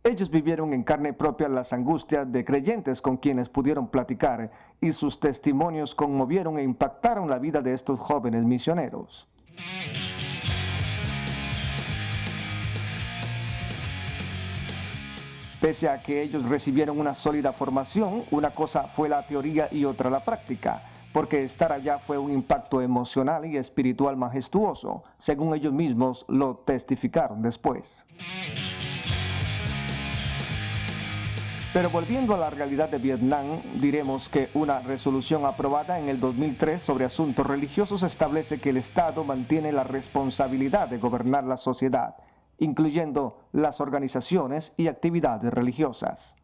Ellos vivieron en carne propia las angustias de creyentes con quienes pudieron platicar, y sus testimonios conmovieron e impactaron la vida de estos jóvenes misioneros. Pese a que ellos recibieron una sólida formación, una cosa fue la teoría y otra la práctica, porque estar allá fue un impacto emocional y espiritual majestuoso, según ellos mismos lo testificaron después. Pero volviendo a la realidad de Vietnam, diremos que una resolución aprobada en el 2003 sobre asuntos religiosos establece que el Estado mantiene la responsabilidad de gobernar la sociedad, incluyendo las organizaciones y actividades religiosas.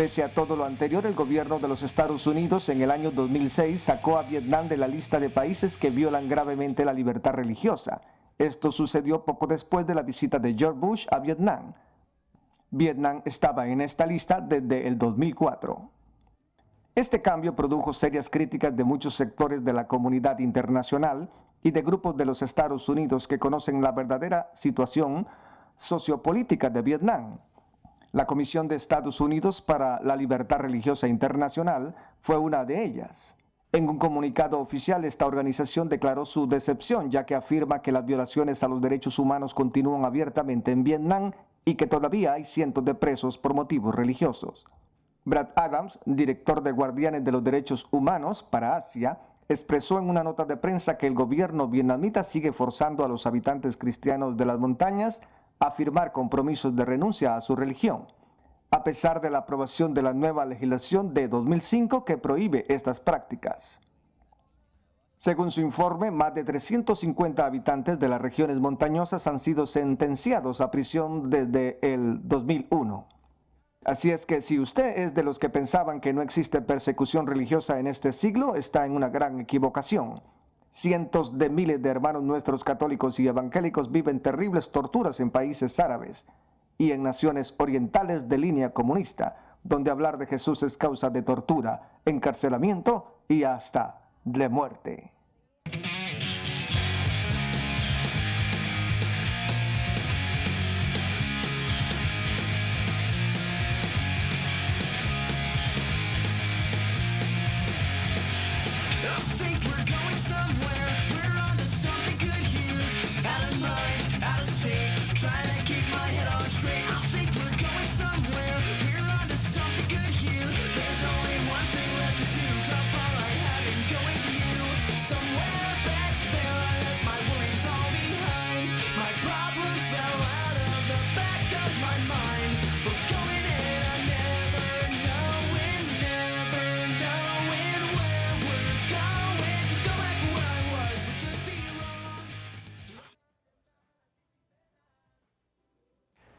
Pese a todo lo anterior, el gobierno de los Estados Unidos en el año 2006 sacó a Vietnam de la lista de países que violan gravemente la libertad religiosa. Esto sucedió poco después de la visita de George Bush a Vietnam. Vietnam estaba en esta lista desde el 2004. Este cambio produjo serias críticas de muchos sectores de la comunidad internacional y de grupos de los Estados Unidos que conocen la verdadera situación sociopolítica de Vietnam. La Comisión de Estados Unidos para la Libertad Religiosa Internacional fue una de ellas. En un comunicado oficial, esta organización declaró su decepción, ya que afirma que las violaciones a los derechos humanos continúan abiertamente en Vietnam y que todavía hay cientos de presos por motivos religiosos. Brad Adams, director de Guardianes de los Derechos Humanos para Asia, expresó en una nota de prensa que el gobierno vietnamita sigue forzando a los habitantes cristianos de las montañas a firmar compromisos de renuncia a su religión, a pesar de la aprobación de la nueva legislación de 2005 que prohíbe estas prácticas. Según su informe, más de 350 habitantes de las regiones montañosas han sido sentenciados a prisión desde el 2001. Así es que si usted es de los que pensaban que no existe persecución religiosa en este siglo, está en una gran equivocación. Cientos de miles de hermanos nuestros católicos y evangélicos viven terribles torturas en países árabes y en naciones orientales de línea comunista, donde hablar de Jesús es causa de tortura, encarcelamiento y hasta de muerte.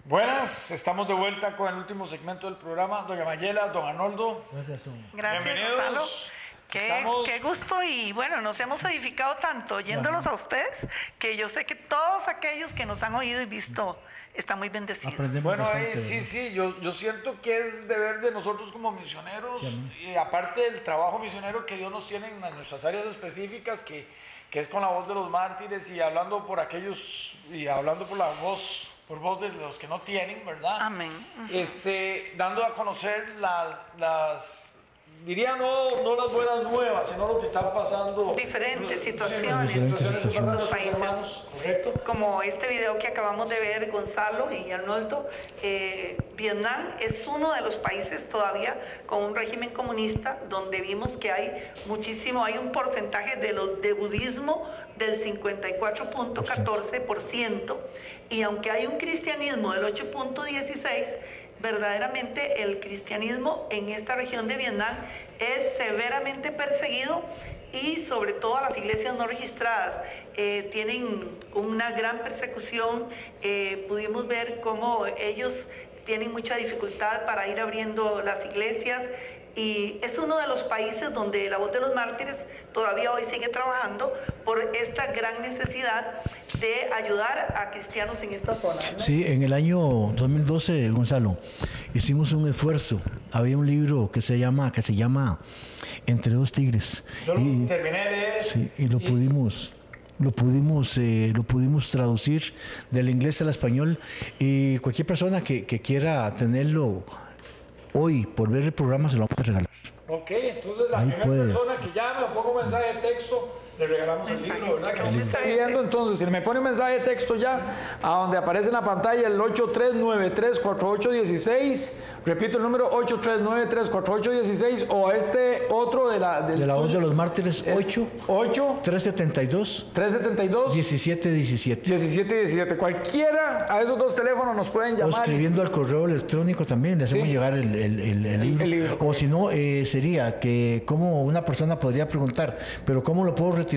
Buenas, estamos de vuelta con el último segmento del programa. Doña Mayela, don Arnoldo. Gracias, bienvenidos. Gonzalo. Qué gusto, y bueno, nos hemos edificado tanto oyéndolos a ustedes, que yo sé que todos aquellos que nos han oído y visto están muy bendecidos. Bueno, sí, yo siento que es deber de nosotros como misioneros, y aparte del trabajo misionero que Dios nos tiene en nuestras áreas específicas, que es con la voz de los mártires y hablando por aquellos, y hablando por la voz, por voz de los que no tienen, ¿verdad? Amén. Dando a conocer las diría no las buenas nuevas, sino lo que está pasando. Diferentes situaciones en los países. Correcto. Como este video que acabamos de ver, Gonzalo y Arnoldo, Vietnam es uno de los países todavía con un régimen comunista, donde vimos que hay un porcentaje de budismo del 54.14%, y aunque hay un cristianismo del 8.16%, verdaderamente el cristianismo en esta región de Vietnam es severamente perseguido, y sobre todo a las iglesias no registradas tienen una gran persecución. Pudimos ver cómo ellos tienen mucha dificultad para ir abriendo las iglesias, y es uno de los países donde la voz de los mártires todavía hoy sigue trabajando por esta gran necesidad de ayudar a cristianos en esta zona, ¿no? Sí, en el año 2012, Gonzalo, hicimos un esfuerzo. Había un libro que se llama Entre dos tigres. Yo lo terminé de leer. Sí, y lo pudimos traducir del inglés al español, y cualquier persona que quiera tenerlo hoy por ver el programa se lo vamos a regalar. Ok, entonces la primera persona que llame o ponga un mensaje de texto, le regalamos el libro, ¿verdad? Que nos está viendo. Entonces, si me pone un mensaje de texto ya, a donde aparece en la pantalla el 8393-4816, repito el número 8393-4816, o a este otro de la voz de los mártires, 372-1717. Cualquiera a esos dos teléfonos nos pueden llamar. O escribiendo al correo electrónico también, le hacemos llegar el libro. O si no, sería que cómo una persona podría preguntar, pero ¿cómo lo puedo retirar?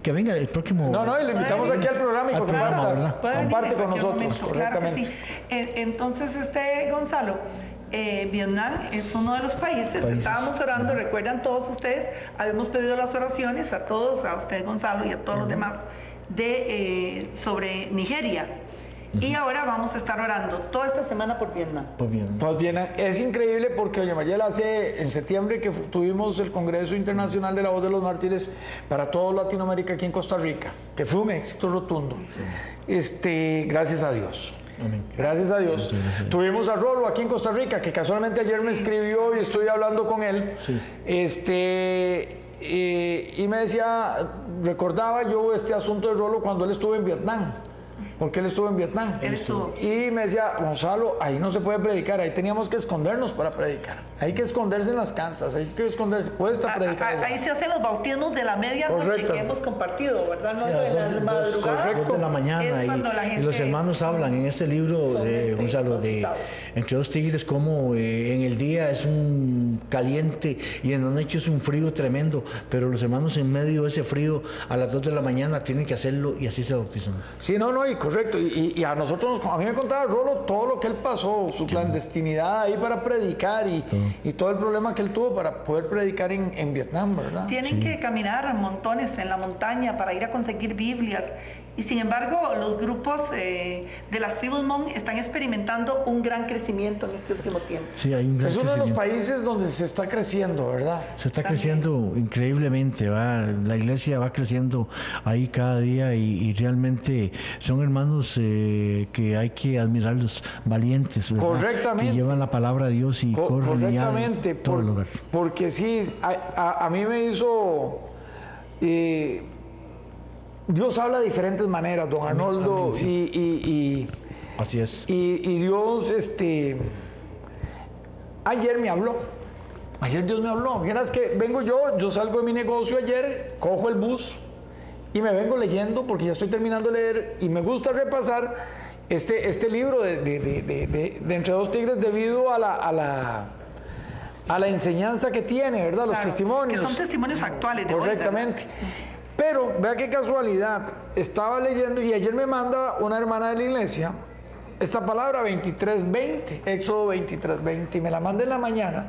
Que venga el próximo. No, le invitamos aquí al programa y comparte con nosotros. Claro que sí. Entonces, Gonzalo, Vietnam es uno de los países. Estábamos orando, recuerdan todos ustedes, habíamos pedido las oraciones a todos, a usted Gonzalo y a todos los demás, sobre Nigeria. Y ahora vamos a estar orando toda esta semana por Vietnam. Por Vietnam. Es increíble porque, doña Mayela, en septiembre que tuvimos el Congreso Internacional de la Voz de los Mártires para toda Latinoamérica aquí en Costa Rica, que fue un éxito rotundo. Gracias a Dios. Amén. Gracias a Dios. Tuvimos a Rolo aquí en Costa Rica, que casualmente ayer me escribió y estoy hablando con él. Sí. Y me decía, recordaba yo este asunto de Rolo cuando él estuvo en Vietnam. Porque él estuvo en Vietnam. Él estuvo. Y me decía, Gonzalo, ahí no se puede predicar, ahí teníamos que escondernos para predicar. Hay que esconderse en las casas, hay que esconderse. Puede estar predicando. Ahí se hacen los bautismos de la medianoche que hemos compartido, ¿verdad? No, sí, correcto. De la mañana. Y los hermanos hablan en este libro de Gonzalo, de Entre dos Tigres, como en el día es un caliente y en la noche es un frío tremendo, pero los hermanos en medio de ese frío a las 2 de la mañana tienen que hacerlo y así se bautizan. Sí, y correcto. Y a nosotros, a mí me contaba Rolo todo lo que él pasó, su clandestinidad ahí para predicar y todo el problema que él tuvo para poder predicar en Vietnam, ¿verdad? Tienen que caminar montones en la montaña para ir a conseguir Biblias. Y sin embargo, los grupos de las tribus Hmong están experimentando un gran crecimiento en este último tiempo. Sí, hay un gran crecimiento. Es uno de los países donde se está creciendo, ¿verdad? Se está creciendo increíblemente, la iglesia va creciendo ahí cada día y realmente son hermanos que hay que admirarlos, valientes, ¿verdad? Correctamente. Que llevan la palabra de Dios y corren y todo el lugar. Porque sí, a mí me hizo... Dios habla de diferentes maneras, don Arnoldo, amén, sí. Así es. Y Dios, ayer me habló. Ayer Dios me habló. Fíjense que vengo yo salgo de mi negocio ayer, cojo el bus y me vengo leyendo porque ya estoy terminando de leer y me gusta repasar este libro de Entre dos Tigres debido a la enseñanza que tiene, ¿verdad? Los testimonios. Que son testimonios actuales. Correctamente. Pero, vea qué casualidad, estaba leyendo y ayer me manda una hermana de la iglesia esta palabra 23:20, Éxodo 23:20, y me la manda en la mañana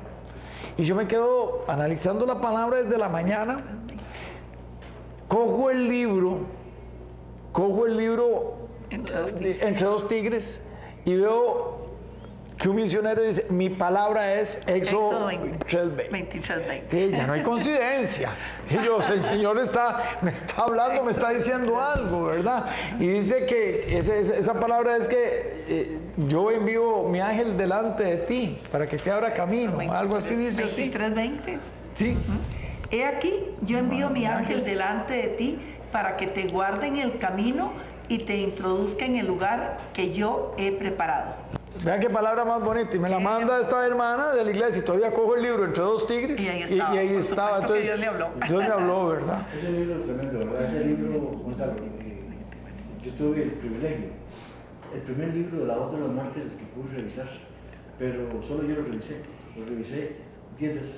y yo me quedo analizando la palabra desde la mañana, cojo el libro Entre dos Tigres y veo que un misionero dice, mi palabra es Éxodo 23:20. Sí, ya no hay coincidencia. Ellos, el Señor me está hablando, me está diciendo algo, ¿verdad? Y dice que esa palabra es que yo envío mi ángel delante de ti para que te abra camino. Algo así dice. 23:20. Sí. He aquí, yo envío mi ángel delante de ti para que te guarde en el camino y te introduzca en el lugar que yo he preparado. Vean qué palabra más bonita. Y me la manda esta hermana de la iglesia y todavía cojo el libro Entre dos Tigres. Y ahí estaba. Entonces, Dios le habló. Dios me habló, ¿verdad? Ese libro es tremendo, ¿verdad? Ese libro, Gonzalo, yo tuve el privilegio. El primer libro de La Voz de los Mártires que pude revisar, pero solo yo lo revisé 10 veces.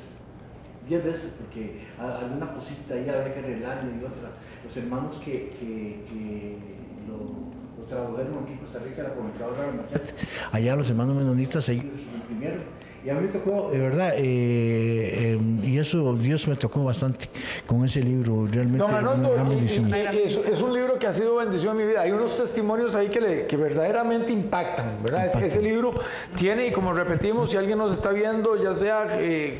10 veces, porque alguna cosita ahí había que arreglarle y otra. Los hermanos que lo tradujeron aquí en Costa Rica, la comentadora allá los hermanos menonitas, ellos lo imprimieron. Y a mí me tocó, de verdad, y eso Dios me tocó bastante con ese libro, realmente. Don Arnoldo, es un libro que ha sido bendición en mi vida. Hay unos testimonios ahí que verdaderamente impactan, ¿verdad? Ese libro tiene, y como repetimos, si alguien nos está viendo, ya sea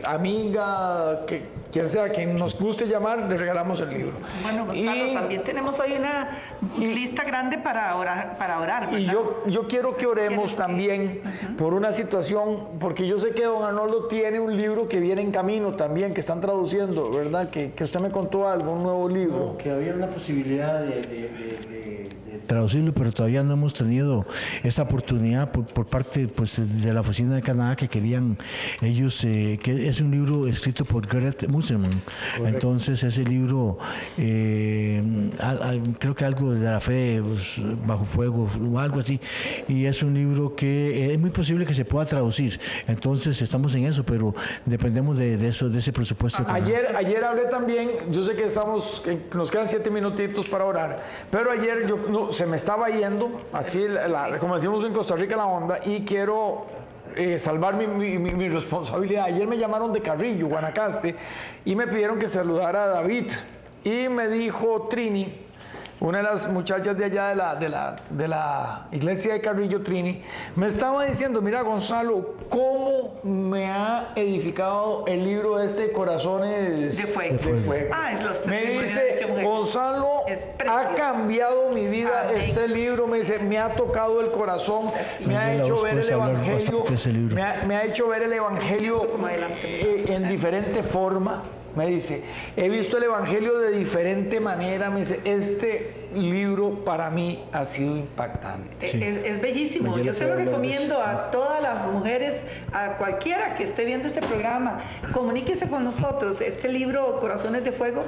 amiga, quien sea, quien nos guste llamar, le regalamos el libro. Bueno, Gonzalo, también tenemos hoy una lista grande para orar, ¿verdad? Y yo quiero que oremos también por una situación, porque yo sé que don Arnoldo tiene un libro que viene en camino también, que están traduciendo, ¿verdad? Que usted me contó algo, un nuevo libro. No, que había una posibilidad de traducirlo, pero todavía no hemos tenido esa oportunidad por parte pues, de la oficina de Canadá que querían ellos, que es un libro escrito por Gareth Musselman. Entonces ese libro, creo que algo de la fe pues, bajo fuego, algo así, y es un libro que es muy posible que se pueda traducir. Entonces estamos en eso, pero dependemos de eso, de ese presupuesto. Ayer hablé también, yo sé que nos quedan 7 minutitos para orar, pero ayer se me estaba yendo, así como decimos en Costa Rica, la onda, y quiero salvar mi responsabilidad. Ayer me llamaron de Carrillo, Guanacaste, y me pidieron que saludara a David. Y me dijo Trini, una de las muchachas de allá de la iglesia de Carrillo, Trini, me estaba diciendo, mira Gonzalo, cómo me ha edificado el libro Corazones de Fuego. Me dice, Gonzalo, ha cambiado mi vida. Amén. Este libro me ha tocado el corazón, me ha hecho ver el Evangelio, me ha hecho ver el Evangelio en diferente forma. Me dice, he visto el Evangelio de diferente manera. Me dice, este libro para mí ha sido impactante. Sí. Es bellísimo. Yo se lo recomiendo a todas las mujeres, a cualquiera que esté viendo este programa. Comuníquese con nosotros. Este libro, Corazones de Fuego,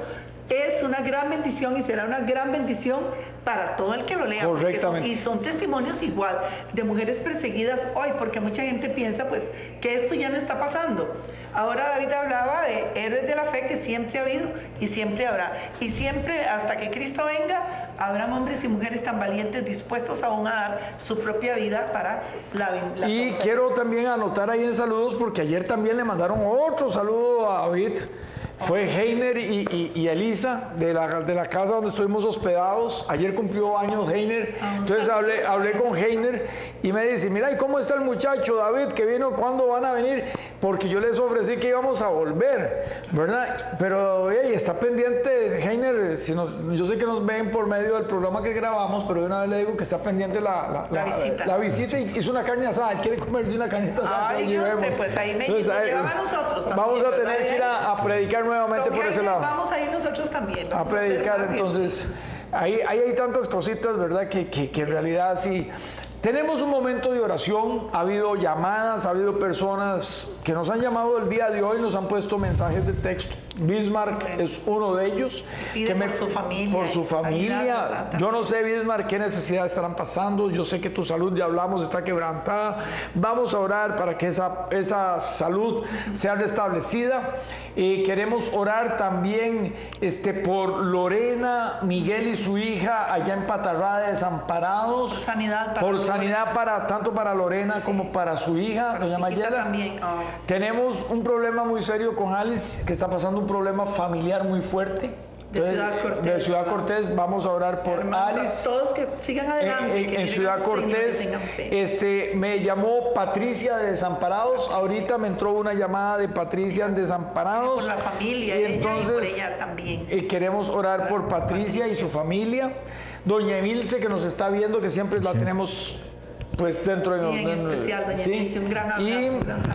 es una gran bendición y será una gran bendición para todo el que lo lea. Correctamente. Son testimonios igual de mujeres perseguidas hoy, porque mucha gente piensa pues que esto ya no está pasando. Ahora David hablaba de héroes de la fe que siempre ha habido y siempre habrá. Y siempre, hasta que Cristo venga, habrán hombres y mujeres tan valientes dispuestos aún a dar su propia vida para la Y quiero también anotar ahí en saludos, porque ayer también le mandaron otro saludo a David. Fue Heiner y Elisa de la casa donde estuvimos hospedados. Ayer cumplió años Heiner. Entonces hablé con Heiner y me dice, mira, ¿y cómo está el muchacho David que vino? ¿Cuándo van a venir? Porque yo les ofrecí que íbamos a volver, ¿verdad? Pero está pendiente Heiner. Yo sé que nos ven por medio del programa que grabamos, pero de una vez le digo que está pendiente la visita. Y hizo una carne asada. Él quiere comerse una carnita asada. Ay, no sé, pues ahí me lleva a nosotros también. Vamos a tener que ir a predicar nuevamente por ese lado. Vamos a ir nosotros también. A predicar, entonces. Ahí hay tantas cositas, ¿verdad? Que en realidad sí. Tenemos un momento de oración, ha habido llamadas, ha habido personas que nos han llamado el día de hoy, nos han puesto mensajes de texto. Bismarck es uno de ellos. Por su familia. Yo no sé, Bismarck, qué necesidades estarán pasando. Yo sé que tu salud, ya hablamos, está quebrantada. Vamos a orar para que esa salud sea restablecida. Queremos orar también por Lorena, Miguel y su hija allá en Patarrada, desamparados. Por sanidad tanto para Lorena como para su hija, doña Mayela. Tenemos un problema muy serio con Alice, que está pasando un problema familiar muy fuerte. De Ciudad Cortés, vamos a orar por Alice. Todos que sigan adelante. En Ciudad Cortés, me llamó Patricia de Desamparados. Ahorita me entró una llamada de Patricia en Desamparados. Por la familia, y entonces, y por ella también. Queremos orar por Patricia y su familia. Doña Emilce, que nos está viendo, que siempre la tenemos pues dentro de en especial, doña Emilce, un gran abrazo.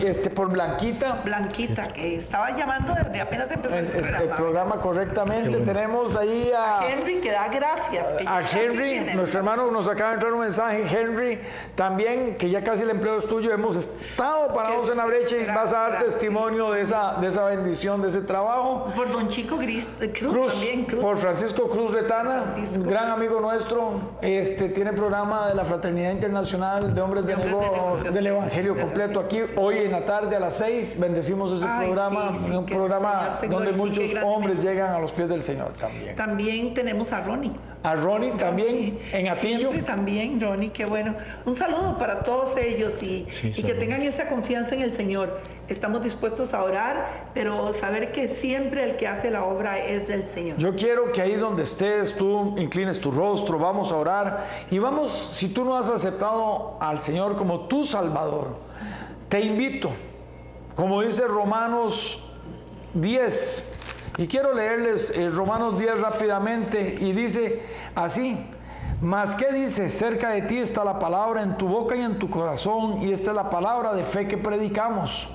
Y por Blanquita, que estaba llamando desde apenas empezó el programa correctamente. Tenemos ahí a Henry, que da gracias. A Henry, nuestro hermano, nos acaba de entrar un mensaje. Henry, también, que ya casi el empleo es tuyo. Hemos estado parados en la brecha y vas a dar testimonio de esa bendición, de ese trabajo. Por don Chico Cruz también. Por Francisco Cruz Retana, un gran amigo nuestro. Tiene programa de la Fraternidad Internacional de Hombres de Negocios del Evangelio completo. Aquí hoy en la tarde a las 6 bendecimos ese programa, un programa donde muchos hombres llegan a los pies del Señor también. También tenemos a Ronnie. A Ronnie también en Atillo. También Ronnie, qué bueno. Un saludo para todos ellos y que tengan esa confianza en el Señor. Estamos dispuestos a orar, pero saber que siempre el que hace la obra es del Señor. Yo quiero que ahí donde estés tú inclines tu rostro, vamos a orar y vamos, si tú no has aceptado al Señor como tu Salvador, te invito, como dice Romanos 10, y quiero leerles Romanos 10 rápidamente, y dice así: mas ¿qué dice? Cerca de ti está la palabra en tu boca y en tu corazón, y esta es la palabra de fe que predicamos,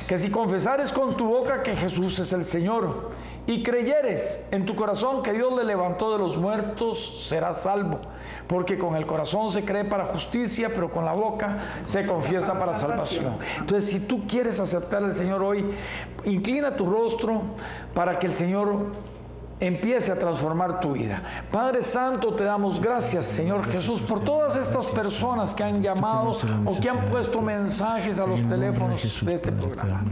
que si confesares con tu boca que Jesús es el Señor y creyeres en tu corazón que Dios le levantó de los muertos, serás salvo. Porque con el corazón se cree para justicia, pero con la boca se confiesa para salvación. Entonces, si tú quieres aceptar al Señor hoy, inclina tu rostro para que el Señor empiece a transformar tu vida. Padre Santo, te damos gracias, Señor Jesús, por todas estas personas que han llamado o que han puesto mensajes a los teléfonos de este programa.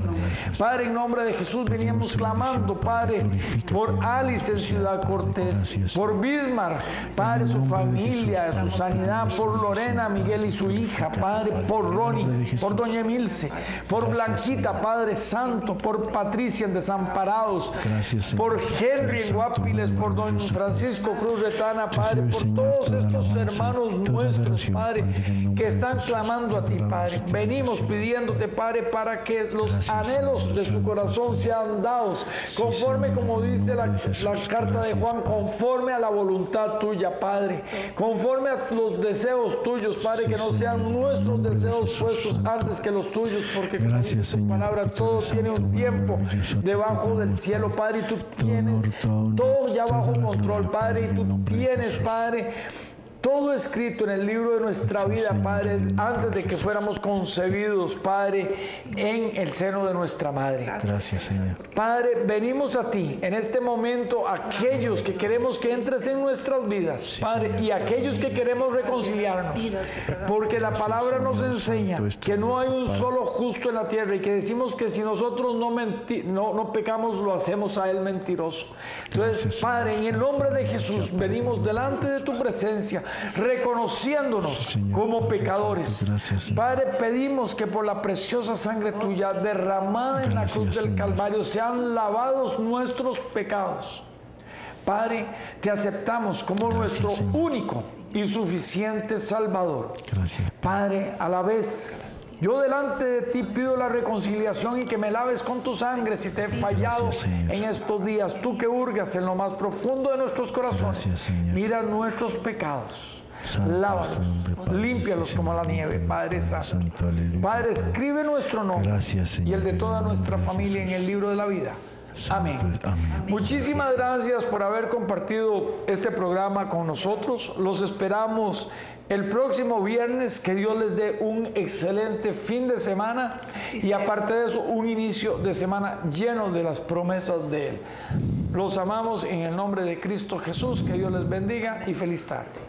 Padre, en nombre de Jesús venimos clamando, Padre, por Alice en Ciudad Cortés, por Bismarck, Padre, su familia, su sanidad, por Lorena, Miguel y su hija, Padre, por Ronnie, por Doña Emilce, por Blanquita, Padre Santo, por Patricia en Desamparados, por Henry en Guapiles, por Don Francisco Cruz Retana, Padre, por todos estos hermanos nuestros, Padre, que están clamando a ti, Padre. Venimos pidiéndote, Padre, para que los anhelos de su corazón sean dados, conforme, como dice la carta de Juan, conforme a la voluntad tuya, Padre, conforme a los deseos tuyos, Padre, que no sean nuestros deseos puestos antes que los tuyos, porque como dice tu palabra, todo tiene un tiempo debajo del cielo, Padre, y tú tienes todo ya bajo control, Padre, y tú tienes, Padre, todo escrito en el libro de nuestra vida, Padre, antes de que fuéramos concebidos, Padre, en el seno de nuestra madre. Gracias, Señor. Padre, venimos a ti en este momento, aquellos que queremos que entres en nuestras vidas, Padre, y aquellos que queremos reconciliarnos, porque la palabra nos enseña que no hay un solo justo en la tierra y que decimos que si nosotros no pecamos, lo hacemos a él mentiroso. Entonces, Padre, en el nombre de Jesús, venimos delante de tu presencia, reconociéndonos como pecadores. Padre, pedimos que por la preciosa sangre tuya derramada en la cruz del Calvario sean lavados nuestros pecados. Padre, te aceptamos como nuestro único y suficiente Salvador. Padre, a la vez, yo delante de ti pido la reconciliación y que me laves con tu sangre si te he fallado en estos días. Tú que hurgas en lo más profundo de nuestros corazones, mira nuestros pecados, lávalos, límpialos como la nieve, Padre Santo. Padre, escribe nuestro nombre y el de toda nuestra familia en el libro de la vida. Amén. Muchísimas gracias por haber compartido este programa con nosotros. Los esperamos el próximo viernes. Que Dios les dé un excelente fin de semana y aparte de eso, un inicio de semana lleno de las promesas de Él. Los amamos en el nombre de Cristo Jesús. Que Dios les bendiga y feliz tarde.